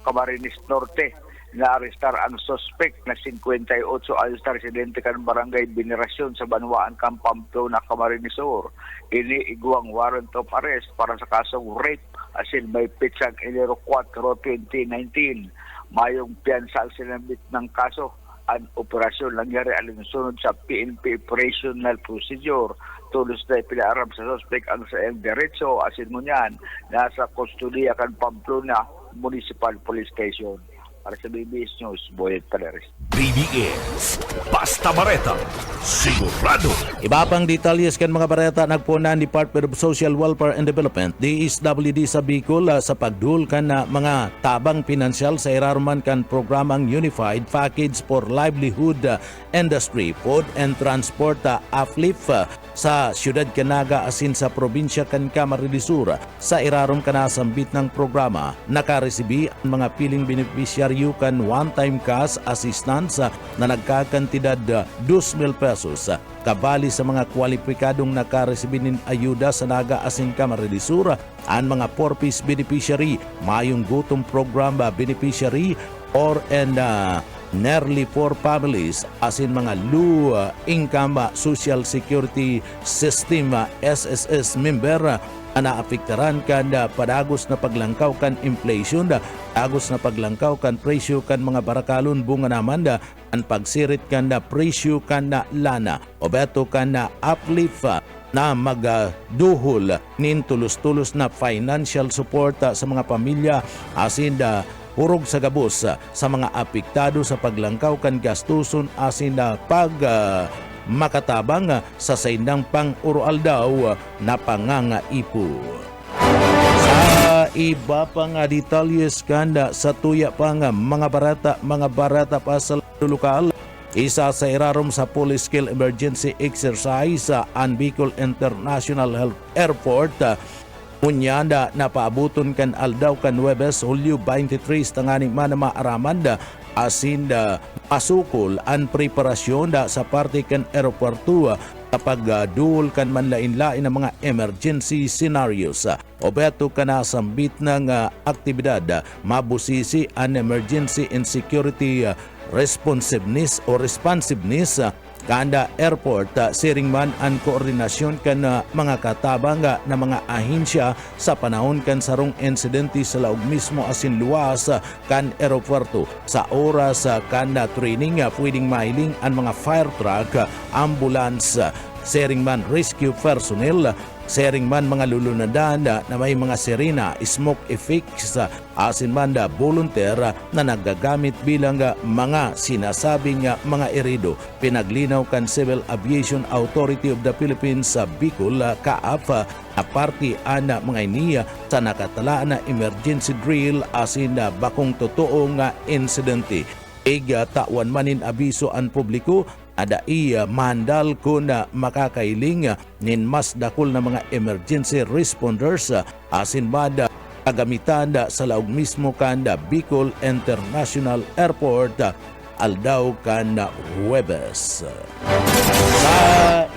Camarines Norte. na-arestar ang suspect na 58 anyos na residente kan barangay Venerasyon sa Banwaan, Pamplona, Camarines Sur. Iniiguang warrant of arrest para sa kasong rape asin may pitsang Enero 4, 2019. Mayong piyansa ang sinambit ng kaso. Ang operasyon nangyari alinsunod sa PNP operational procedure. Tulos na ipinaarap sa suspect ang saeng derecho asin mo niyan nasa kustudiya kan Pamplona Municipal Police Station. Para sa BBS News, Boyet Palares. BBS, basta bareta, sigurado. Iba pang detalyes kan mga bareta nagpunan Department of Social Welfare and Development DSWD sa Bicol sa pagdul kan na mga tabang pinansyal sa iraruman kan programang Unified Package for Livelihood Industry, Food and Transport AFLIF sa siyudad Canaga asin sa probinsya kan Camarines Sur. Sa irarum kanasambit ng programa nakaresibi ang mga piling beneficiaryo kan one-time cash assistance na nagkakantidad 2,000 pesos. Kabali sa mga kwalipikadong nakaresibi nin ayuda sa Naga asin Camarines Sur ang mga 4-piece beneficiary, mayong gutom program beneficiary or and nearly 4 families asin mga low income social security system SSS member na naapektaran kan padagos na paglangkaw kan inflation, agos na paglangkaw kan presyo kan mga barakalon bunga naman ang pagsirit kan presyo kan lana o beto kan uplift na magduhol nin tulos-tulos na financial support sa mga pamilya asin hurog sa gabos sa mga apektado sa paglangkaw kan gastuson asin pag makatabang sa saindang pang-ural daw na pangangaipo. Sa iba pang detalyes kanda sa tuya pang mga barata pa sa lokal, isa sa irarom sa Police Skill Emergency Exercise sa Bicol International Health Airport. Unyanda na paabuton kan aldaw kan Huwebes, Hulyo 23 tangani man maaraman asin pasukol ang preparasyon sa parte kan aeroporto kapag duol kan manlain-lain ng mga emergency scenarios. O beto ka na sambit ng aktibidad, mabusisi ang emergency and security responsiveness kanda airport siring man ang koordinasyon kan mga katabang na mga ahensya sa panahon kan sarong insidente sa laog mismo asin luwas kan aeroporto. Sa oras kanda training pwedeng mahiling ang mga fire truck, ambulance, siring man rescue personnel, sharing man mga lulunadan na may mga sirena, smoke effects, asin man volunteer na nagagamit bilang mga sinasabing mga erido. Pinaglinaw kan Civil Aviation Authority of the Philippines sa Bicol, CAAF, na party ana mga iniya sa nakatalaan na emergency drill asin bakong totoo nga insidente. Tawan manin abiso ang publiko ada iya mandal ko na makakailing nin mas dakol na mga emergency responders asin bada kagamitan sa laog mismo kanda Bicol International Airport aldaw kan Huwebes. Sa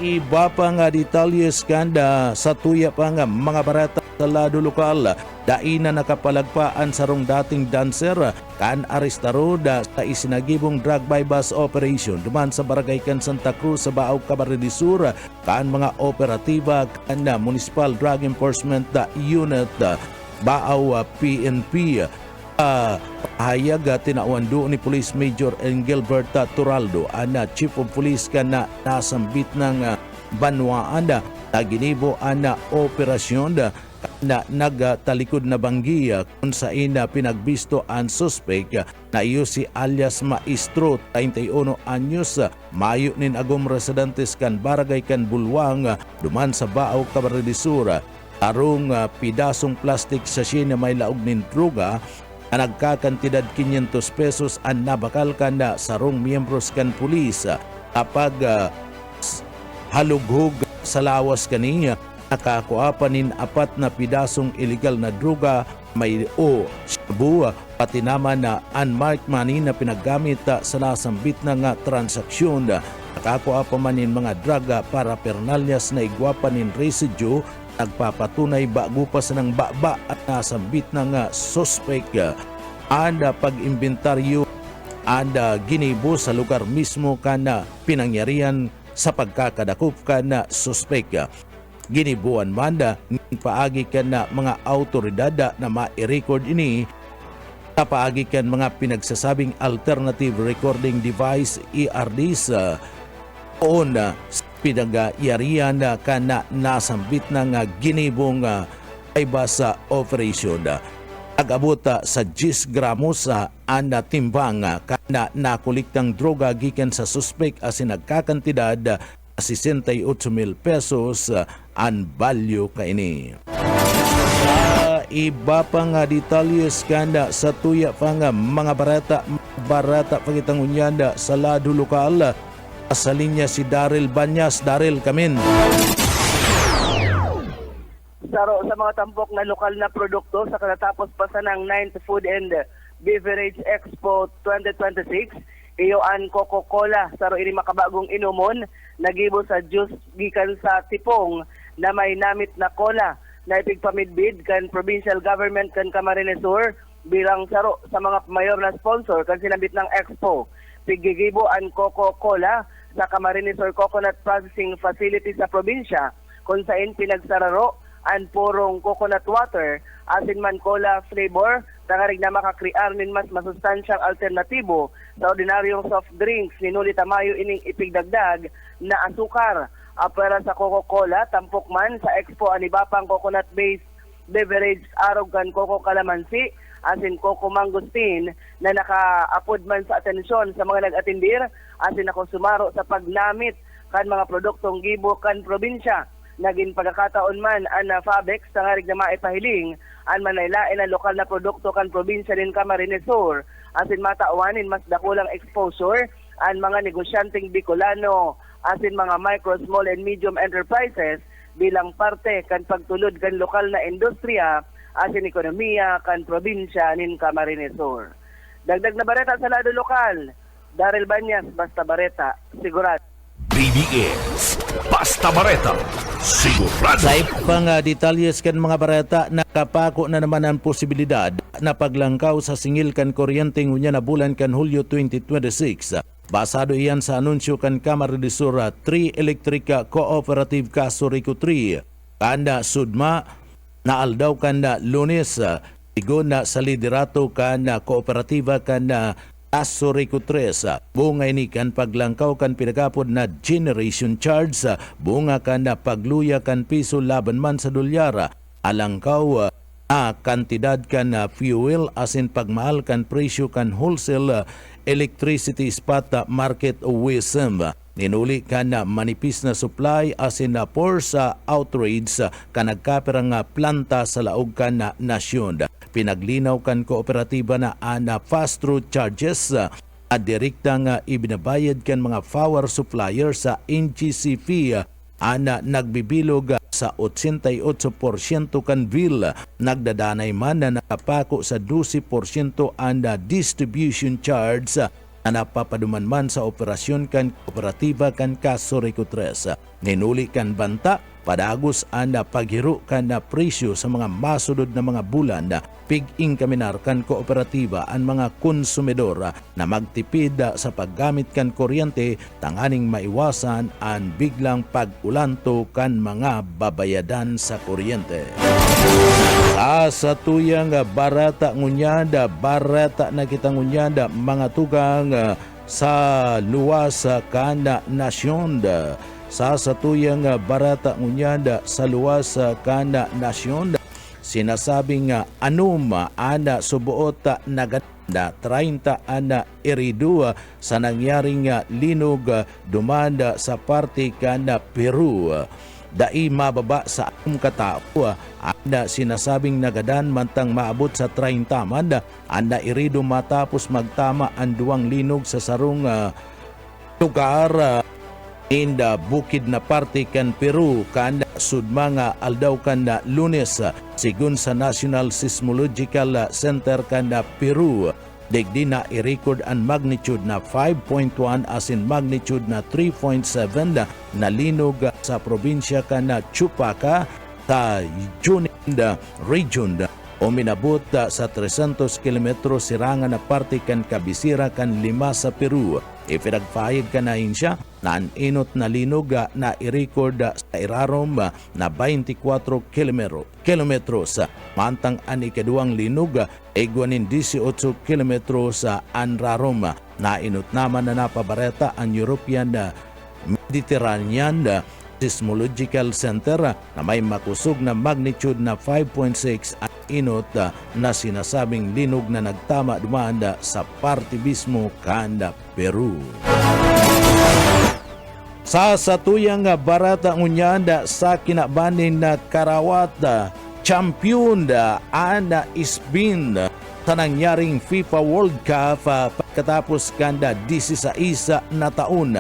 iba pang detalyes kanda sa tuya pang mga barata sa lado lokal, daina nakapalagpaan sarong dating dancer kan arestaro sa isinagibong drug bypass operation duman sa barangay kan Santa Cruz sa Baog, Camarines Sur kan mga operatiba kan Municipal Drug Enforcement Unit Baaw PNP. Hayag tinawando ni Police Major Engelbert Turaldo ana Chief of Police kana nasambit ng Banwaan na ginibo ana operasyon na nagtalikod na banggi kung saan pinagbisto ang suspect na iyo si alias Maestro 31 anyos mayo nin agom residentes kan barangay kan Bulwang duman sa Baaw, Camarines Sur. Tarong pidasong plastic sachet na may laog nin droga na nagkakantidad 500 pesos ang nabakal kan sarong miyembros kan pulis kapag halughog sa lawas kaniya nakakuha pa nin 4 na pidasong illegal na droga may shabu pati naman na unmarked money na pinagamit sa nasambit na nga transaksyon. Nakakuha pa man nin mga draga para pernalyas na igwapa nin residue nagpapatunay bago pa sa ng baba at nasambit ng suspect. Anda pag-inventaryo anda ginibo sa lugar mismo kana pinangyarihan sa pagkakadakop kana suspek. Ginibuan man paagi kan na mga autoridad na ma-record ini sa paagi kan mga pinagsasabing alternative recording device ERDs o na pinagayarihan kana nasambit na nga ginibong ay basa operation. Agabot sa 10 gramos ana timbang kana nakuliktang droga gikan sa suspek asin nagkakantidad 68,000 pesos ang value kaini. Iba pa nga detalyes kanda sa tuya pa nga mga barata pagitang unyanda sa lado lokal. Sa linya si Daryl Banyas. Daryl, kamin. Saro sa mga tampok na lokal na produkto sa katatapos pa sa ng 9th Food and Beverage Expo 2026, iyo ang Coca-Cola saro ini makabagong inumon nagibo sa juice gikan sa tipong na may namit na cola na ipigpamidbid kan provincial government kan Camarines Sur bilang saro sa mga mayor na sponsor kan sinabit ng Expo. Pigigibo ang Coca-Cola sa Camarines Sur Coconut Processing Facility sa probinsya kung saan pinagsararo ang purong coconut water asin man cola flavor tangarig na makakrear nin mas masustansyang alternatibo sa ordinaryong soft drinks ninuli tamayo ining ipigdagdag na asukar. Para sa Coca-Cola tampok man sa Expo anibapang coconut based beverage arog kan Coco Calamansi asin Coco Mangosteen na nakaapod man sa atensyon sa mga nag-atindir asin ako sumaro sa pagnamit kan mga produktong gibo kan probinsya. Naging pagkakataon man ang Fabex sa ngarig na maipahiling ang manaylain ang lokal na produkto kan probinsya din Camarines Sur asin matauanin mas dakulang exposure ang mga negosyanteng Bicolano asin mga micro, small and medium enterprises bilang parte kan pagtulod kan lokal na industriya asin ekonomiya kan probinsya nin Camarines Sur. Dagdag na bareta sa lado lokal, Daryl Banyas, Basta Bareta, sigurado. BDS Basta Bareta, sigurado. Sa ipang detalyes kan mga barata, nakapako na naman ang posibilidad na paglangkaw sa singil kan kuryenteng unya na bulan kan Hulyo 2026. Basado iyan sa anunsyo kan Camarines Sur 3 Electric Cooperative Caso Rico 3. Kanda Sudma na aldaw kanda Lunes. Sigon na sa liderato kanda kooperatiba kanda Caso Rico 3. Bunga ini kan paglangkaw kan pinagapod na generation charge. Bunga kanda pagluya kan piso laban man sa dolyar. Alangkaw kantidad kan fuel asin pagmahal kan presyo kan wholesale electricity spot market wisdom. Ninuli kan manipis na supply asin na force outrage kan nagkapirang planta sa laog kan nasyon. Pinaglinaw kan kooperatiba na ana fast-through charges at direktang ibinabayad kan mga power supplier sa NGCP ana nagbibilog sa 88% kan bill. Nagdadanay man na nakapako sa 12% ana distribution charge na napapaduman man sa operasyon kan kooperatiba kan Caso Rico 3. Ninuli kan banta padagos anda paghiro kan na presyo sa mga masunod na mga bulan na pig-ing kaminar kan kooperatiba ang mga konsumidor na magtipid sa paggamit kan kuryente tanganing maiwasan ang biglang pag-ulanto kan mga babayadan sa kuryente. Sa tuyang barata ngunyanda, barata na kitang ngunyanda mga tugang sa luwas kan nasyon. Sa tuyang barata ngunyanda sa luwas kan nasyon, sinasabing anuma ana subuot na ganda 30 ana iridu sa nangyaring linog dumanda sa parte kan Peru. Dai mababa sa katao anda sinasabing nagadan mantang maabot sa 30 man anda iridu matapos magtama ang duwang linog sa sarong lugar in the bukid na parte kan Peru kanda sudma nga aldaw kanda Lunes sigun sa National Seismological Center kanda Peru. Digdi na i-record ang magnitude na 5.1 asin magnitude na 3.7 na linog sa probinsya kan Chupaca sa Junin region o minabot sa 300 kilometro sirangan na parte kan kabisira kan lima sa Peru. Ipinagpahid ka na siya na ang inot na linog na i-record sa irarom na 24 kilometros. Mantang ang ikaduang linog igwanin 18 kilometros sa anrarom na inot naman na napabareta ang European Mediterranean Seismological Center na may makusog na magnitude na 5.6 ang inot na sinasabing linog na nagtama dumaan sa parte mismo kanda Peru. Sa satuyang barata ngunyanda sa kinabanin na karawat champion ana Spain sa nangyaring FIFA World Cup pagkatapos kanda 16 na taon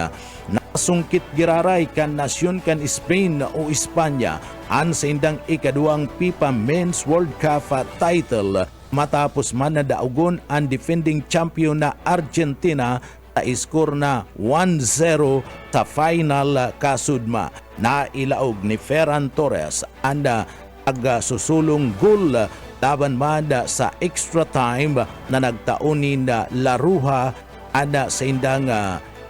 nasungkit giraray kan nasyon kan Spain o Espanya ang sa indang ikaduang FIFA Men's World Cup title matapos man na daugon ang defending champion na Argentina sa score na 1-0 sa final kasudma na ilaog ni Ferran Torres ang susulong goal laban man sa extra time na nagtaunin na laruha ana sa indang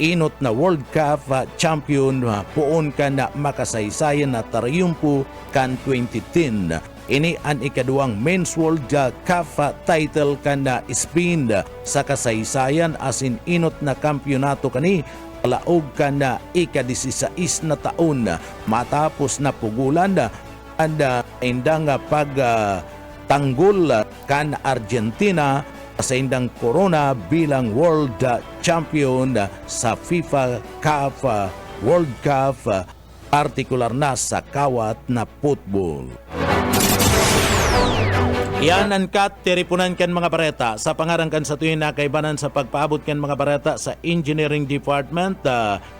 inot na World Cup champion puon ka na makasaysayan na taryumpo kan 2010. Ini ang ikaduang Men's World Cup title kan na Spain sa kasaysayan asin inot na kampyonato kani laog ka na ika-16 na taon matapos na pugulan ang indang pagtanggol kan Argentina sa indang corona bilang World Champion sa FIFA Cup World Cup, partikular na sa kawat na football. Yan ang tiripunan kan mga bareta sa pangarangkan sa tuwing nakaibanan sa pagpaabot kan mga bareta sa Engineering Department.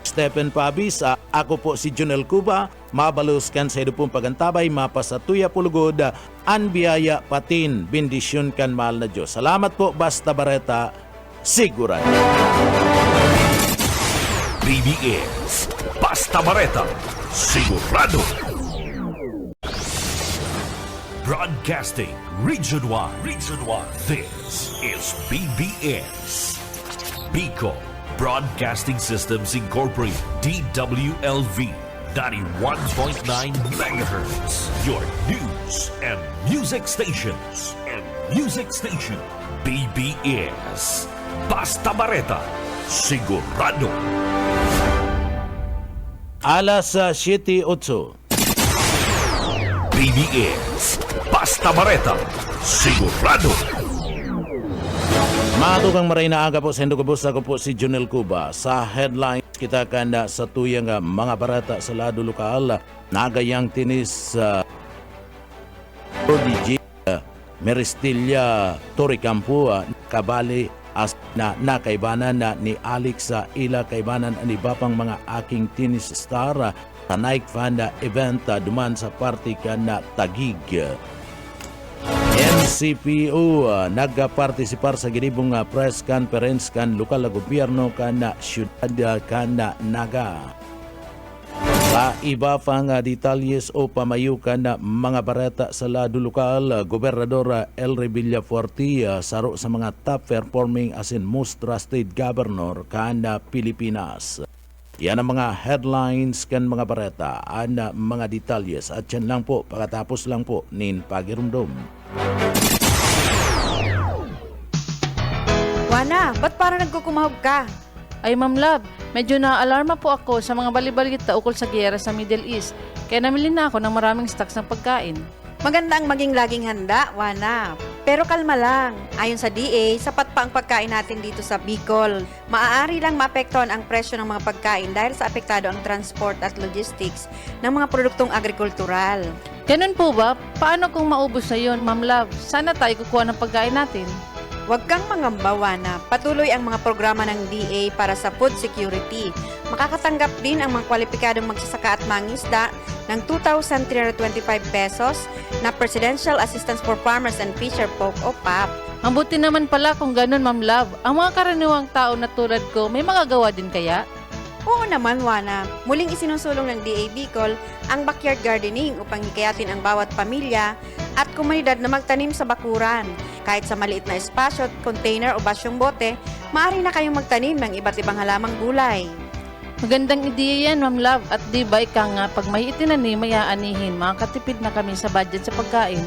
Stephen Pabis, ako po si Junel Cuba, mabalos kan sa idupong pagantabay, mapasatuya pulugod, an biyaya patin, bendisyon kan mahal na Diyos. Salamat po, basta bareta, siguran. BBS Basta Bareta, sigurado. Broadcasting Region 1. This is BBS. Bicol Broadcasting Systems Incorporated. DWLV 91.9 MHz. Your news and music stations. BBS Basta Bareta, sigurado. Alas 7:08. BBS Basta Bareta, sigurado. Matugang maray na aga po sa Indogabos, ako po si Junel Cuba. Sa headlines kita kanda sa tuyang mga barata sa lado lokal, nagayang tinis Prodigy Meristilla Toricampo kabali as na nakaibanan na ni Alex sa ila kaibanan ni bapang mga aking tennis star sa Nike Fan event duman sa party kan na Tagig. NCPO nagpartisipar sa ginibong press conference kan lokal na gobyerno kan na siyudad kan na Naga. Sa iba pang detalyes o pamayukan na mga bareta sa lado lokal, Gobernador Elry Villaforte saro sa mga top performing as in most trusted governor kan na Pilipinas. Yan ang mga headlines kan mga bareta, ang mga detalyes at yan lang po, pagkatapos lang po nin pagirumdom. Wana, ba't parang nagkukumahog ka? Ay Ma'am Love, medyo na-alarma po ako sa mga balibalita ukol sa giyera sa Middle East. Kaya namili na ako ng maraming stocks ng pagkain. Maganda ang maging laging handa, Wana. Pero kalma lang. Ayon sa DA, sapat pa ang pagkain natin dito sa Bicol. Maaari lang maapektuhan ang presyo ng mga pagkain dahil sa apektado ang transport at logistics ng mga produktong agrikultural. Ganun po ba? Paano kung maubos na yun, Ma'am Love? Sana tayo kukuha ng pagkain natin. Huwag kang mangamba, Wana. Patuloy ang mga programa ng DA para sa food security. Makakatanggap din ang mga kwalipikadong magsasaka at mangisda ng 2,325 pesos na Presidential Assistance for Farmers and Fisher Folk o PAP. Ang buti naman pala kung ganun, Ma'am Love. Ang mga karaniwang tao na tulad ko, may magagawa din kaya? Oo naman, Wana. Muling isinusulong ng DA Bicol ang backyard gardening upang hikayatin ang bawat pamilya at komunidad na magtanim sa bakuran. Kahit sa maliit na espasyo, container o basyong bote, maaari na kayong magtanim ng iba't ibang halamang gulay. Magandang ideya yan, Ma'am Love. At di ba ika nga, pag may itinanim, may aanihin, makakatipid na kami sa budget sa pagkain.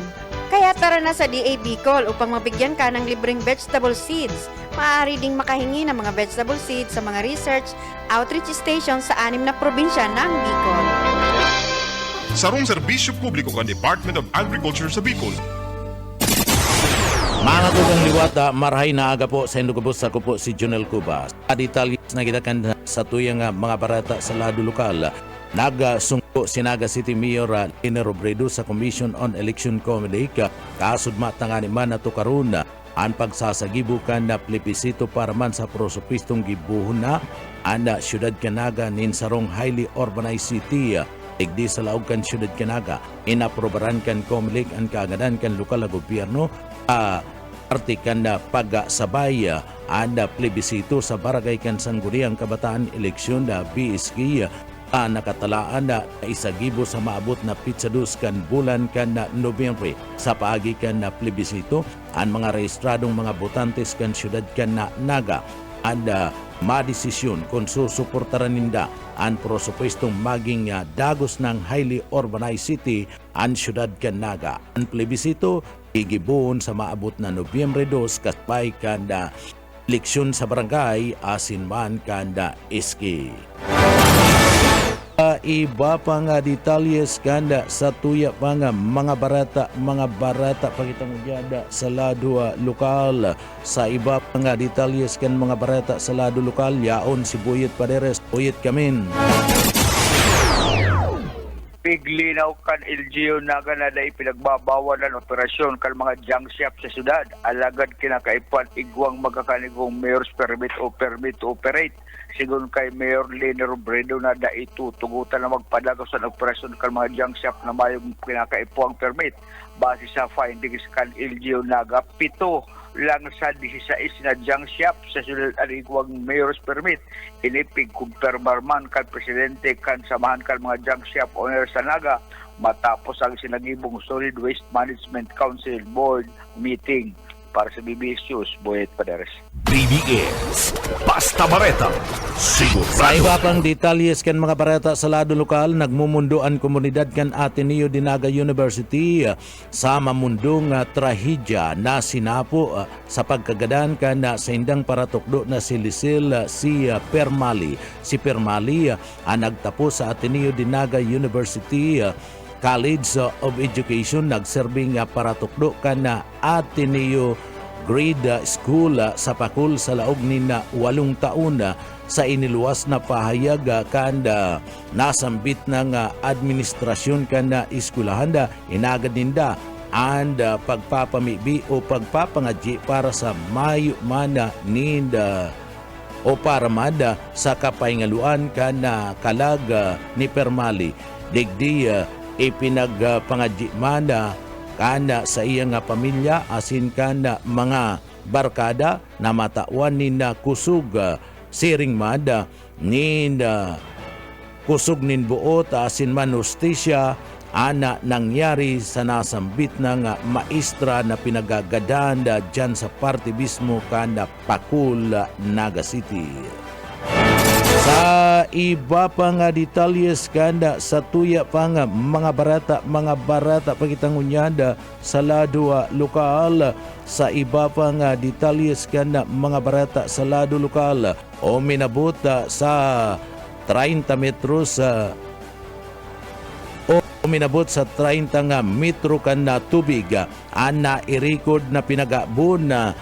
Kaya tara na sa DA Bicol upang mabigyan ka ng libreng vegetable seeds. Maaari ding makahingi ng mga vegetable seeds sa mga research outreach station sa 6 na probinsya ng Bicol. Sarong serbisyo publiko kan Department of Agriculture sa Bicol. Mga tugang liwata, marhay na aga po sa Indugabos ako po si Junel Cuba. Sa detalyes na kita sa tuyang mga barata sa lado lokal, nagsungko si Naga City Mayor Lina Robredo sa Commission on Election Committee kasudma tangani man ato karon ang pagsasagibukan na plebisito para man sa prosopistong gibuhon na ang syudad Canaga nin sarong highly urbanized city. Igdi sa laog kan syudad Canaga, inaprobaran kan Comelec ang kaagadan kan lokal na gobyerno artikan na pagsabay ang plebisito sa barangay kan Sangguniang Kabataan eleksyon na BSK nakatalaan na isagibo sa maabot na pitsadus kan bulan kan na Nobyembre sa paagi kan na plebisito ang mga rehistradong mga botantes kan syudad kan na Naga ang madesisyon kung susuportaran ninda ang prosopestong maging dagos ng highly urbanized city ang syudad kan Naga. Ang plebisito igibuon sa maabot na Nobyembre 2 kasbay kan na eleksyon sa barangay asin man kan na iski. Iba pa nga detalyes kanda sa tuya pa nga mga barata pakitang udyada sa lado lokal. Sa iba pa nga detalyes kan mga barata sa lado lokal, yaon si Buyet Paderes. Buyet kamin. Piglinaw kan LGU na ganada ipinagbabawalan operasyon kan mga junk shop sa syudad. Alagad kinakaipan igwang magkakanigong mayor's permit o permit to operate. Sigun kay Mayor Lina Robredo na itutugutan na magpadagaw sa operasyon kan mga junk shop na mayong kinakaipuang permit. Base sa findings kan LGU Naga, 7 lang sa 16 na junk shop sa syudad anigwang mayor's permit. Inipig kumpirmar man kan presidente kan samahan kan mga junk shop owner sa Naga matapos ang sinagibong Solid Waste Management Council Board meeting. Para sa BBS News, Buyet Paderes. BBS Basta Bareta Sa Sigurado. iba pang detalyes kan mga barata sa lado lokal, nagmumundo ang komunidad kan Ateneo de Naga University sa mamundong trahedya na sinapo sa pagkagadan kan sa indang paratukdo na si Lisil si Permali. Si Permali ang nagtapos sa Ateneo de Naga University College of Education, nagserbing paratukdo kan na Ateneo Grade School sa Pakul sa laog ni na 8 taon sa iniluwas na pahayag kan nasambit ng administrasyon kan na eskwelahan inagad ninda and pagpapamibi o pagpapangadji para sa mayo mana ninda o para mada sa kapaingaluan kan na kalag ni Permali. Digdi ipinagpangadji mana kana sa iyang pamilya asin kana mga barkada na matawan ni na kusog siring mada nin kusog nin buot asin man hustisya ana nangyari sa nasambit ng maestra na pinagagadaan dyan sa partibismo kana Pakul, Naga City. Sa iba pa nga detalyes kanda sa tuya pa nga mga barata pakitang unyada sa lado lokal. Sa iba pa nga detalyes kanda mga barata sa lado lokal o minabot sa 30 metros o minabot sa 30 nga metro kan na tubig ana i-record na pinagabon na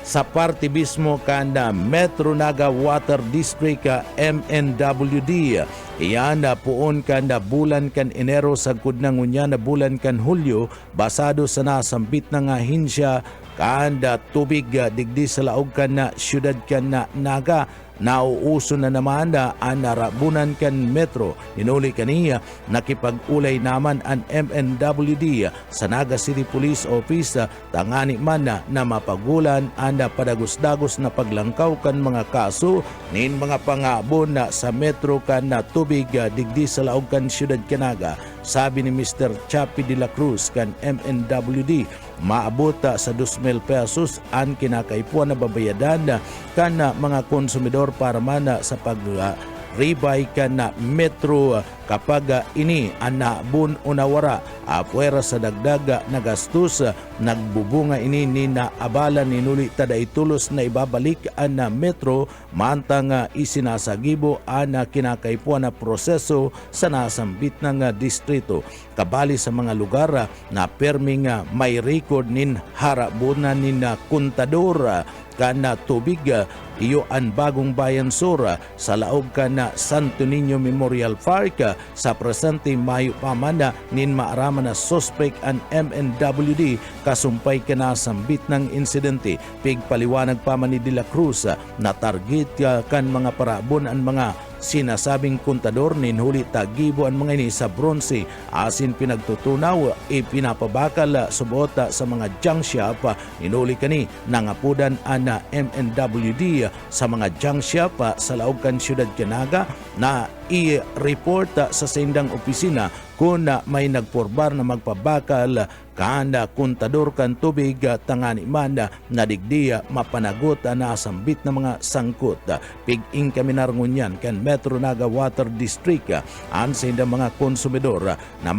sa partibismo kanda Metro Naga Water District MNWD. Iyan na puon kanda bulan kan Enero sa kudnang unya na bulan kan Hulyo basado sa nasambit na nga hinsya kanda tubig digdi sa laog kan na syudad kan na Naga. Nauuso na naman ang narabunan kan metro. Ninuli kaniya nakipag-ulay naman ang MNWD sa Naga City Police Office tangani man na mapagulan ang padagos-dagos na paglangkaw kan mga kaso nin mga pangabon sa metro kan na tubig digdi sa laog kan syudad Naga. Sabi ni Mr. Chapi de la Cruz kan MNWD, maabot sa 2,000 pesos ang kinakaipuan na babayadan kan mga konsumidor para man sa pag-ribay kan metro kapag ini ang naabon unawara apwera sa dagdag na gastos nagbubunga ini ni naabala ninuli tada itulos na ibabalik ang metro mantang isinasagibo ang kinakaipuan na proseso sa nasambit ng distrito kabali sa mga lugar na perming may record nin harabunan nin kontador kana tubig iyo ang Bagong Bayan Sur sa laog kana Santo Niño Memorial Park sa presente Mayo pamana nin maaraman na suspect ang MNWD kasumpay kana sambit ng insidente pigpaliwanag pa man ni De La Cruz na target kan mga parabon ang mga sinasabing kontador ninhuli tagibo ang mga ini sa bronze asin pinagtutunaw ipinapabakal subota sa mga junk shop ninhuli kani nangapudan ana MNWD sa mga junk shop sa laog kan syudad Naga na i-report sa sindang opisina kung may nagporbar na magpabakal kanda kontador kan tubig tangani man na digdi mapanagot na sambit na mga sangkot pig-ing kami narngunyan kan Metro Naga Water District ang sindang mga konsumidor na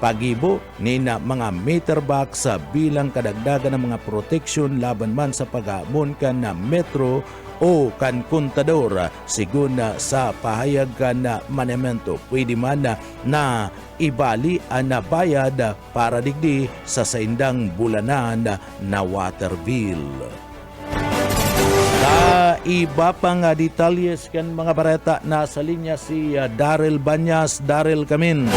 pagibo ni na mga meter box bilang kadagdagan ng mga protection laban man sa pag-aamon kan na metro o kan kontador sigun sa pahayag kan na manemento pwede man na ibali ang nabayad para digdi sa saindang bulanan na water bill. Sa iba pang detalyes kan mga bareta nasa linya si Daryl Banyas. Daryl Kamin.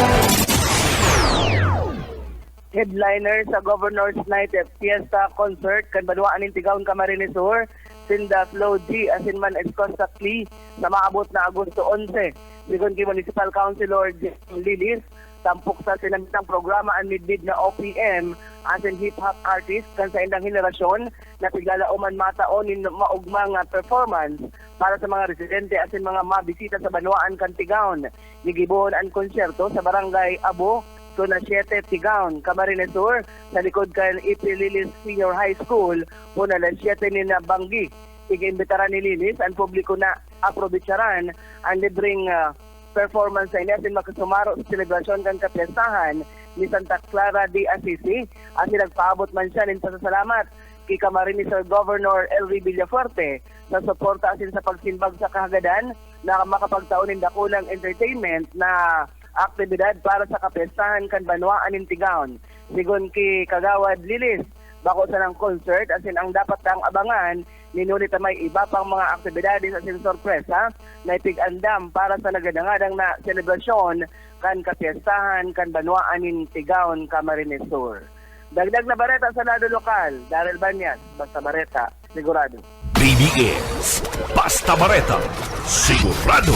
Headliner sa Governor's Night Fiesta Concert kan Banwaan ng Tigaon Camarines Sur Sinda Flow G asin man exactly na maabot na Agosto 11 sigon kay Municipal Councilor Lilis tampok sa sinamitang programa ang midbid na OPM asin hip-hop artist kan sa indang henerasyon na tiglalauman mataon nin maugmang performance para sa mga residente asin mga mabisita sa Banwaan kan Tigaon. Gigibuhon ang konsyerto sa Barangay Abo Zona 7, Tigaon, Camarines Sur, sa likod kan Ipil Lilis Senior High School, una lang 7 ni na Banggi. Iga-imbitaran ni Lilis, ang publiko na aprobitsaran ang libreng performance sa inasin makasumaro sa selebrasyon kan kapiyasahan ni Santa Clara de Assisi at nagpaabot man siya ng pasasalamat kay Camarines Sur Governor Elry Villafuerte sa suporta asin sa pagsinbag sa kahagadan na makapagtaon ng dakulang entertainment na aktibidad para sa kapiyasahan kan Banwaan ng Tigaon. Sigon kay Kagawad Lilis, bako sa ng concert asin ang dapat tang abangan ninunit may iba pang mga aktibidades asin sorpresa na itig-andam para sa nagadangadang na selebrasyon kan kapiyasahan kan Banwaan ng Tigaon, Camarines Sur. Dagdag na bareta sa lado lokal, Daryl Banyas, Basta Bareta, sigurado. BBS Basta Bareta, sigurado.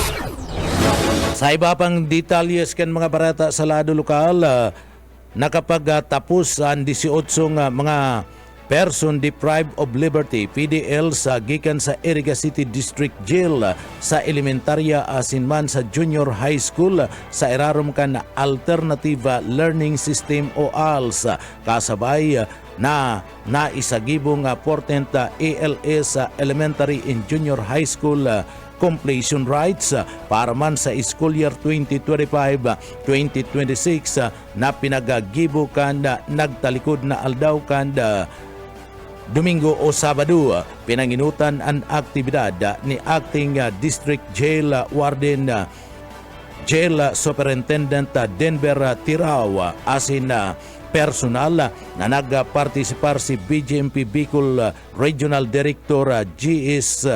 Sa iba pang detalyes kan mga barata sa lado lokal, nakapagtapos ang 18 mga person deprived of liberty PDL sa gikan sa Iriga City District Jail sa elementarya asin man sa junior high school sa irarom kan Alternative Learning System o ALS kasabay na naisagibong portent ALS elementary and junior high school completion rights para man sa school year 2025-2026 na pinagagibo kan nagtalikod na aldaw kan Domingo o Sabado. Pinanginutan ang aktibidad ni Acting District Jail Warden Jail Superintendent Denver Tirao asin personal na nagpartisipar si BGMP Bicol Regional Director GS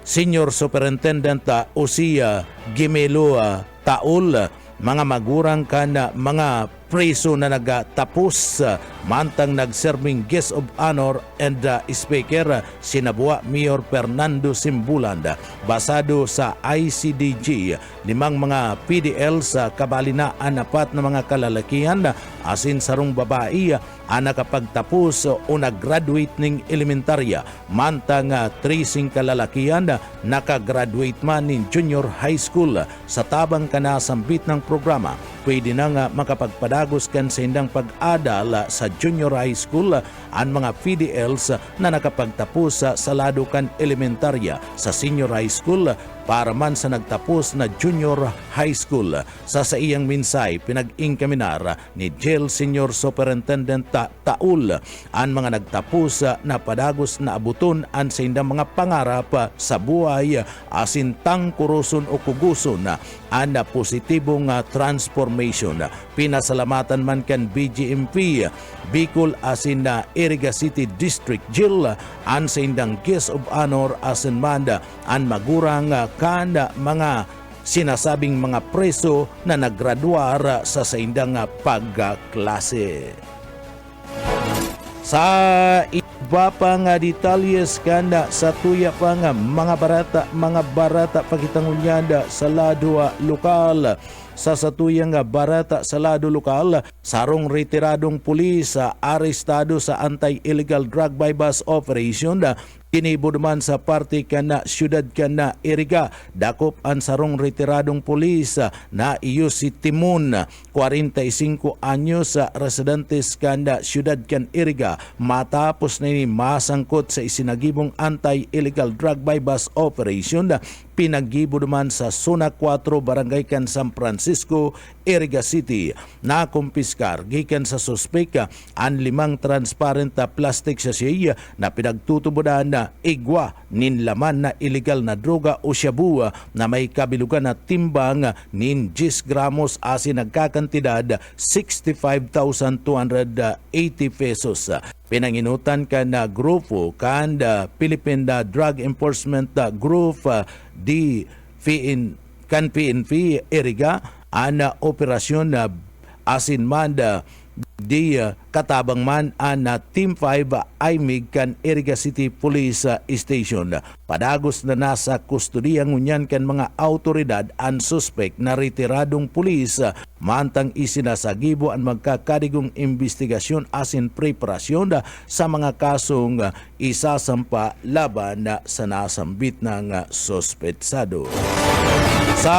Senior Superintendent Osia Gimelo Taul, mga magurang kan mga preso na nagatapos mantang nagserving guest of honor and speaker sinabuwa Mayor Fernando Simbulan. Basado sa ICDG, 5 mga PDL sa kabalinaan 4 na mga kalalakihan asin sarong babae ang nakapagtapos o nag-graduate ning elementarya mantang 3 sing kalalakihan nakagraduate man ning junior high school. Sa tabang kanasambit ng programa, pwede na nga makapagpadagos kan sa indang pag-adal sa junior high school ang mga PDLs na nakapagtapos sa lado kan elementarya sa senior high school para man sa nagtapos na junior high school. Sa iyang minsay, pinag-ingkaminar ni Jail Senior Superintendent Taul ang mga nagtapos na padagos na abuton ang sa indang mga pangarap sa buhay asin tangkuruson o kuguson ang positibong transformation. Pinasalamatan man kan BGMP Bicol asin na Iriga City District Jail ang sa indang guest of honor asin man ang magurang kan mga sinasabing mga preso na naggraduar sa indang pagklase. Sa iba pa nga detalyes kanda sa tuya pa nga mga barata pakitangunyanda sa lado lokal. Sa satuyang barata sa lado lokal, sarong retiradong pulis arestado sa anti-illegal drug bypass operation kinibo naman sa parte kana siyudad kana Iriga. Dakop ang sarong retiradong pulis na iyo si Timon, 45 anyos, residentes kana siyudad kan Iriga. Matapos na ini masangkot sa isinagibong anti-illegal drug bypass operation, pinaggibo naman sa Zona 4 Barangay kan San Francisco, Iriga City. Nakumpiskar gikan sa suspek ang 5 transparent plastic sachet na pinagtutubudan na igwa nin laman na illegal na droga o shabu na may kabilugan na timbang nin 10 gramos asin nagkakantidad 65,280 pesos. Pinanginutan ka na grupo kan Philippine Drug Enforcement Group PNP Iriga ang operasyon na asin man di katabang man na Team 5 IMIG kan Iriga City Police Station. Padagos na nasa kustodiya ngunyan kan mga autoridad ang suspect na retiradong pulis mantang isinasagibo ang magkakadigong investigasyon asin preparasyon sa mga kasong isasampa laban sa nasambit ng suspetsado. Sa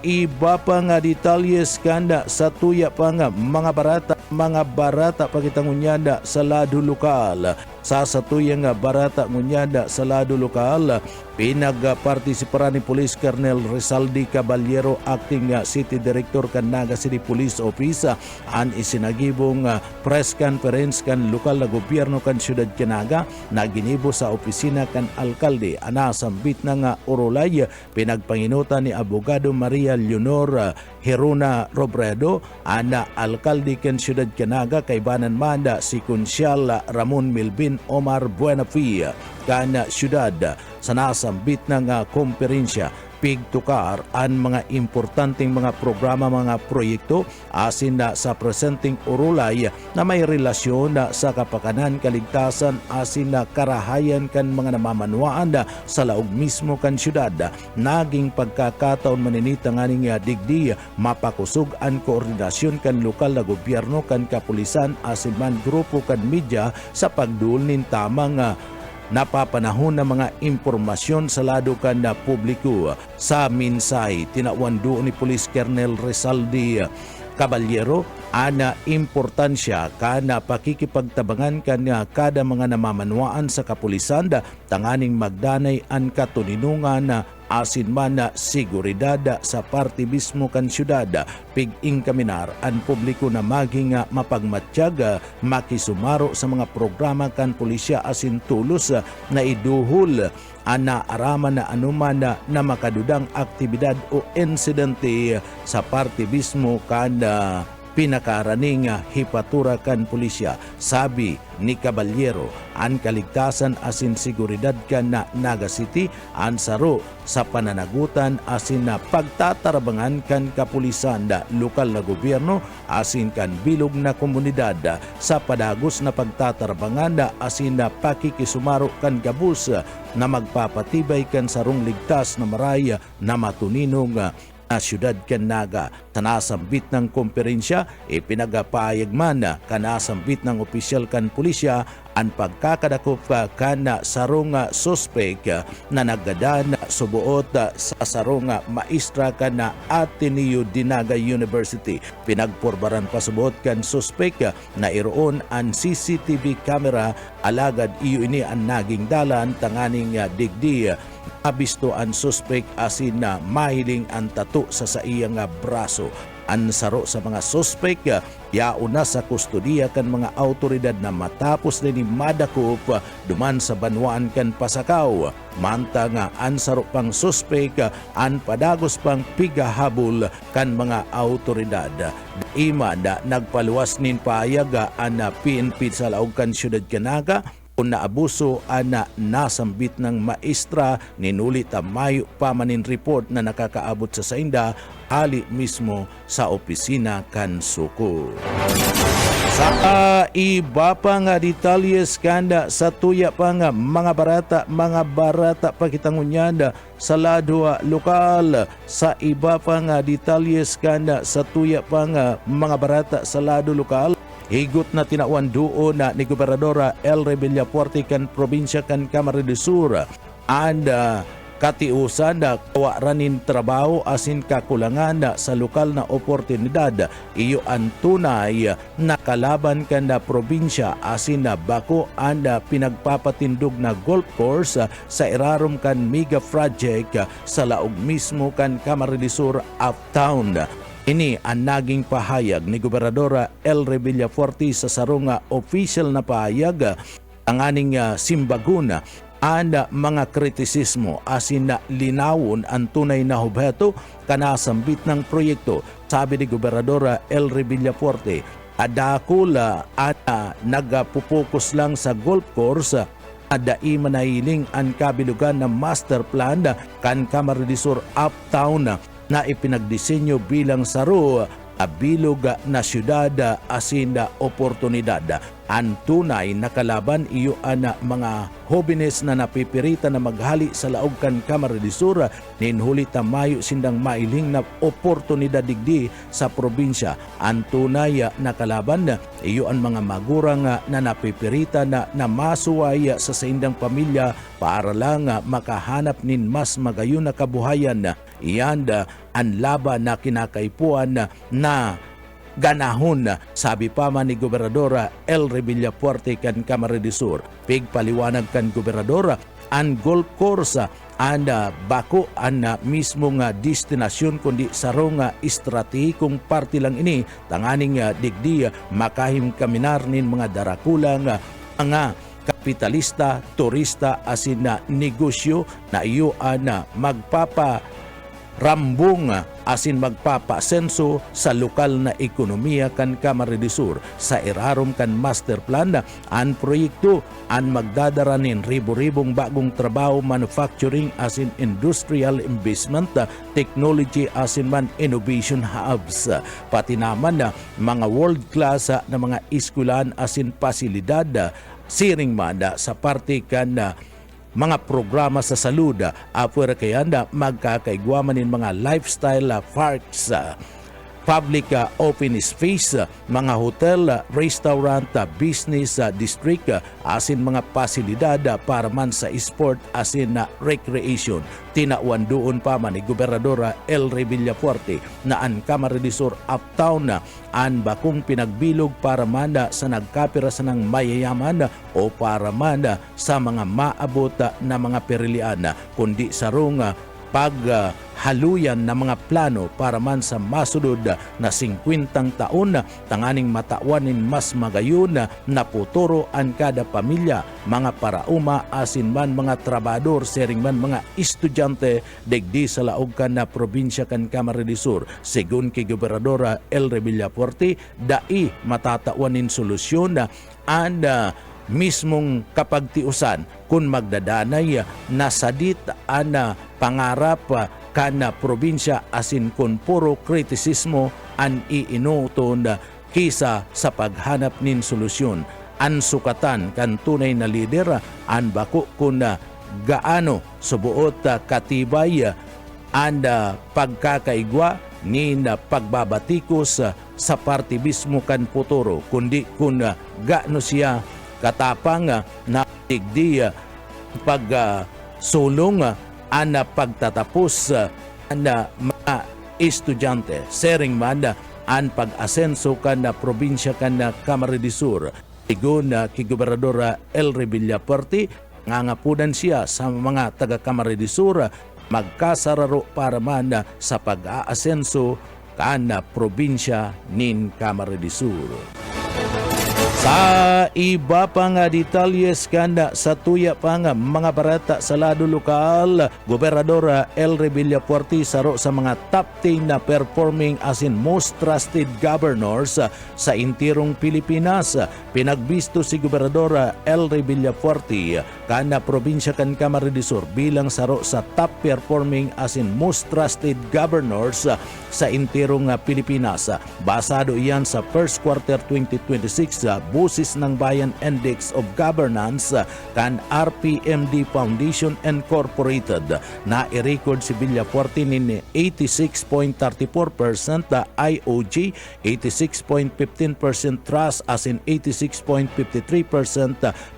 iba pa nga detalyes kanda sa tuya pa nga mga barata pakitangunyada sa lado lokal. Sa satuyang barata ngunyada sa lado lokal, pinagpartisiparan ni Police Colonel Rizaldi Caballero, Acting City Director kan Naga City Police Office, ang isinagibong press conference kan lokal na gobyerno kan siyudad Canaga na ginibo sa opisina kan alkalde. Anasambit na nga Orolay, pinagpanginutan ni Abogado Maria Leonor Heruna Robredo, ana alkalde kan siyudad Canaga kay banan manda si Konsyal Ramon Melvin Omar Buenafia kan siyudad. Sa nasambit ng komperensya, pigtukar ang mga importanteng mga programa, mga proyekto asin na sa presenting Orolay na may relasyon sa kapakanan, kaligtasan asin na karahayan kan mga namamanwaan sa laog mismo kan siyudad. Naging pagkakataon maninita nga ning digdi mapakusog ang koordinasyon kan lokal na gobyerno kan kapulisan asin man grupo kan media sa pagduol nin tamang napapanahon na mga impormasyon sa lado kan na publiko. Sa minsay, tinawando ni Police Colonel Rizaldi Caballero ana importansya kana pakikipagtabangan kanya kada mga namamanwaan sa kapulisan tanganing magdanay ang katuninungan asin man na seguridad sa parte mismo kan siyudad. Pig-ing kaminar ang publiko na maging mapagmatsyag makisumaro sa mga programa kan pulisya asin tulos na iduhol ana araman na anuman na makadudang aktibidad o insidente sa parte mismo kan pinakaraning hipatura kan pulisya. Sabi ni Caballero, ang kaligtasan asin seguridad kan na Naga City ang saro sa pananagutan asin na pagtatarabangan kan kapulisan da lokal na gobyerno asin kan bilog na komunidad sa padagos na pagtatarabangan da asin na pakikisumaro kan gabus na magpapatibay kan sarong ligtas na maraya na matuninong na siyudad kan Naga. Tanasambit ng komperensya, ipinagapayag man kanasambit ng opisyal kan pulisya ang pagkakadakop kan sarong suspek na naggadan subuot sa sarong maestra kan Ateneo de Naga University. Pinagporbaran pa subuot kan suspek na iroon ang CCTV camera alagad iyo ini ang naging dalan tanganing digdi abisto ang suspek asin na mahiling ang tato sa iyang braso. Ang saro sa mga suspek yauna sa kustodiya kan mga autoridad na matapos din ni madakop duman sa banwaan kan Pasakaw. Manta nga ang saro pang suspek ang padagos pang pigahabol kan mga autoridad. Ima na nagpaluwas nin paayaga ang PNP sa laog kan siyudad Naga kung naabuso ana nasambit ng maestra ninulit ang mayo pamanin report na nakakaabot sa sainda ali mismo sa opisina kan suko. Sa iba pa nga detalyes kanda sa tuya pa nga mga barata pakitangunyanda sa ladwa lokal. Sa iba pa nga detalyes kanda sa tuya pa nga mga barata sa lado lokal. Higot na tinawan doon na ni Gobernadora El Villafuerte kan probinsya kan Camarines Sur and katiusan na kawaranin trabaho asin kakulangan na sa lokal na oportunidad. Iyo ang tunay na kalaban kan na probinsya asin na bako ang pinagpapatindog na golf course sa irarom kan mega project sa laog mismo kan Camarines Sur uptown. Ini ang naging pahayag ni Gobernadora El Villafuerte sa sarong official na pahayag ang aning simbaguna ang mga kritisismo asin na linawon ang tunay na hubheto kanasambit ng proyekto. Sabi ni Gobernadora El Villafuerte, adakula at nagpupokus lang sa golf course adai manahiling ang kabilugan na master plan kan Camarines Sur uptown na ipinagdisenyo bilang saro bilog na syudad asin na oportunidad. Ang tunay na kalaban iyo ang mga hobenes na napipirita na maghali sa laog kan Camarines Sur ninhuli tamayo sindang mailing na oportunidad digdi sa probinsya. Ang tunay na kalaban iyo ang mga magurang na napipirita na masuway sa sindang pamilya para lang makahanap nin mas magayon na kabuhayan. Iyan ang laban na kinakaipuan na ganahon, sabi pa man ni Gobernadora El Villafuerte kan Camarines Sur. Pigpaliwanag kan Gobernadora ang golf course anda bako ang mismo nga destinasyon kundi sarong estratehikong parte lang ini tanganing digdi makahim kaminar nin mga darakulang mga kapitalista, turista asin na negosyo na iyo ana rambong asin magpapasenso sa lokal na ekonomiya kan Camarines Sur. Sa irarom kan master plan ang proyekto ang magdadaranin ribo-ribong bagong trabaho, manufacturing asin industrial investment, technology asin man innovation hubs. Pati naman mga world class na mga eskwelahan asin pasilidad siring man sa parte kan mga programa sa salud apuera kayanda magkakaigwaman mga lifestyle parks, public open space, mga hotel, restaurant, business district asin mga pasilidad para man sa sport asin na recreation. Tinawan doon pa man ni Gobernadora El Villafuerte na ang Camarines Sur uptown ang bakong pinagbilog para man sa nagkapira sa ng mayayaman o para man sa mga maabot na mga perilian kundi sarong paghaluyan na mga plano para man sa masunod na 50 taon tanganing matauanin mas magayon na puturo ang kada pamilya, mga parauma asin man mga trabador, sering man mga estudyante degdi sa laog kan na probinsya kan Camarines Sur. Segun kay Gobernadora Elre Villafuerte, dai matatauanin solusyon ang mismong kapagtiusan kung magdadanay na sadit ang pangarap kana probinsya asin kun puro kritisismo an iinuton kisa sa paghanap nin solusyon. An sukatan kan tunay na lider an bako kun gaano subuot katibay an pagkakaigwa nin pagbabatikos sa partibismo kan puturo, kundi kun gaano siya katapang na digdi pagsulong ang pagtatapos ang mga estudyante. Sering man ang pag-asenso kan na probinsya kan na Camarines Sur. Sigun kay Gobernadora Elre Villafuerte, ngangapunan siya sa mga taga Camarines Sur magkasararo para man sa pag-aasenso kan na probinsya nin Camarines Sur. Sa iba pang detalyes kanda sa tuya pang mga barata sa lado lokal, Gobernadora Elre Villafuerte saro sa mga top 10 na performing as in most trusted governors sa intirong Pilipinas. Pinagbisto si Gobernadora Elre Villafuerte kana probinsya kan Camarines Sur bilang saro sa top performing as in most trusted governors sa intirong Pilipinas. Basado iyan sa first quarter 2026 Busis ng Bayan Index of Governance kan RPMD Foundation Incorporated na i-record si Villafuerte nin 86.34% IOG, 86.15% trust as in 86.53%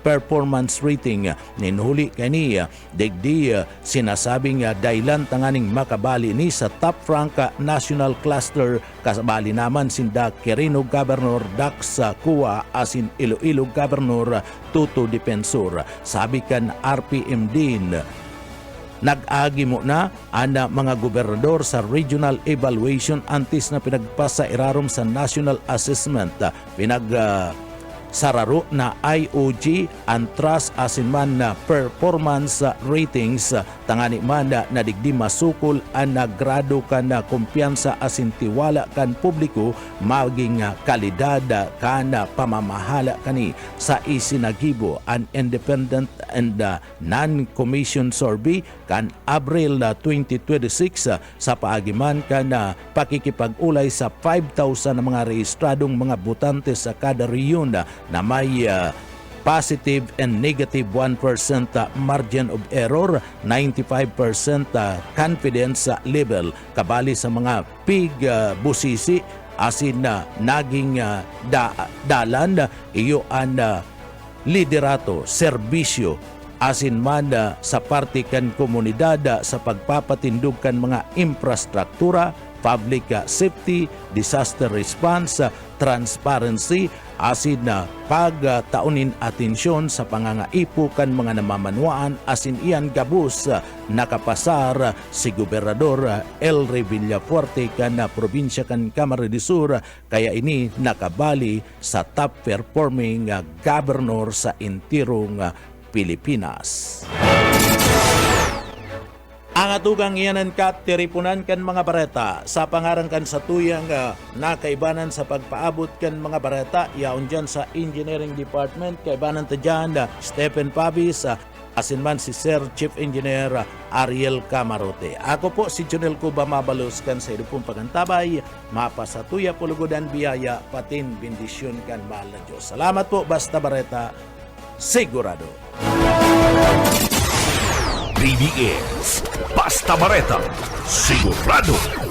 performance rating. Ninhuli kani digdi sinasabing dailan tanganing makabali ni sa top rank national cluster kasabali naman sinda Quirino Governor Dax Cua asin Iloilo Governor Tuto Defensor. Sabi kan RPMD nag-agi mo na ang mga gobernador sa regional evaluation antes na pinagpasa irarom sa national assessment. Sararo na IOG ang trust asin man na performance ratings tangani man na digdi masukol ang nagrado kan na kumpiyansa asin tiwala kan publiko maging kalidad kan pamamahala kani sa isinagibo an independent and non-commissioned survey kan Abril 2026 sa paagiman kan pakikipag-ulay sa 5,000 na mga rehistradong mga botante sa kada rehiyon na may positive and negative 1% margin of error, 95% confidence level. Kabali sa mga busisi asin na naging dalan iyo ang liderato, serbisyo asin man sa parte kan komunidad sa pagpapatindog kan mga infrastruktura, public safety, disaster response, transparency, asin na pagtaunin atensyon sa pangangaipo kan mga namamanwaan asin iyan gabus nakapasar si Gobernador Elre Villafuerte kan na probinsya kan Camarines Sur kaya ini nakabali sa top performing governor sa intirong Pilipinas. Ang atugang iyanan kat tiripunan kan mga bareta sa pangarang kan sa tuyang nakaibanan sa pagpaabot kan mga bareta yaon dyan sa Engineering Department kaibanan ta dyan Stephen Pavis asin man si Sir Chief Engineer Ariel Camarote. Ako po si Junel Cuba Mabalos kan sa idupong pagantabay mapasatuya pulugodan biyaya patin bendisyon kan mahal na Diyos. Salamat po basta bareta sigurado. BBS Basta Bareta, sigurado.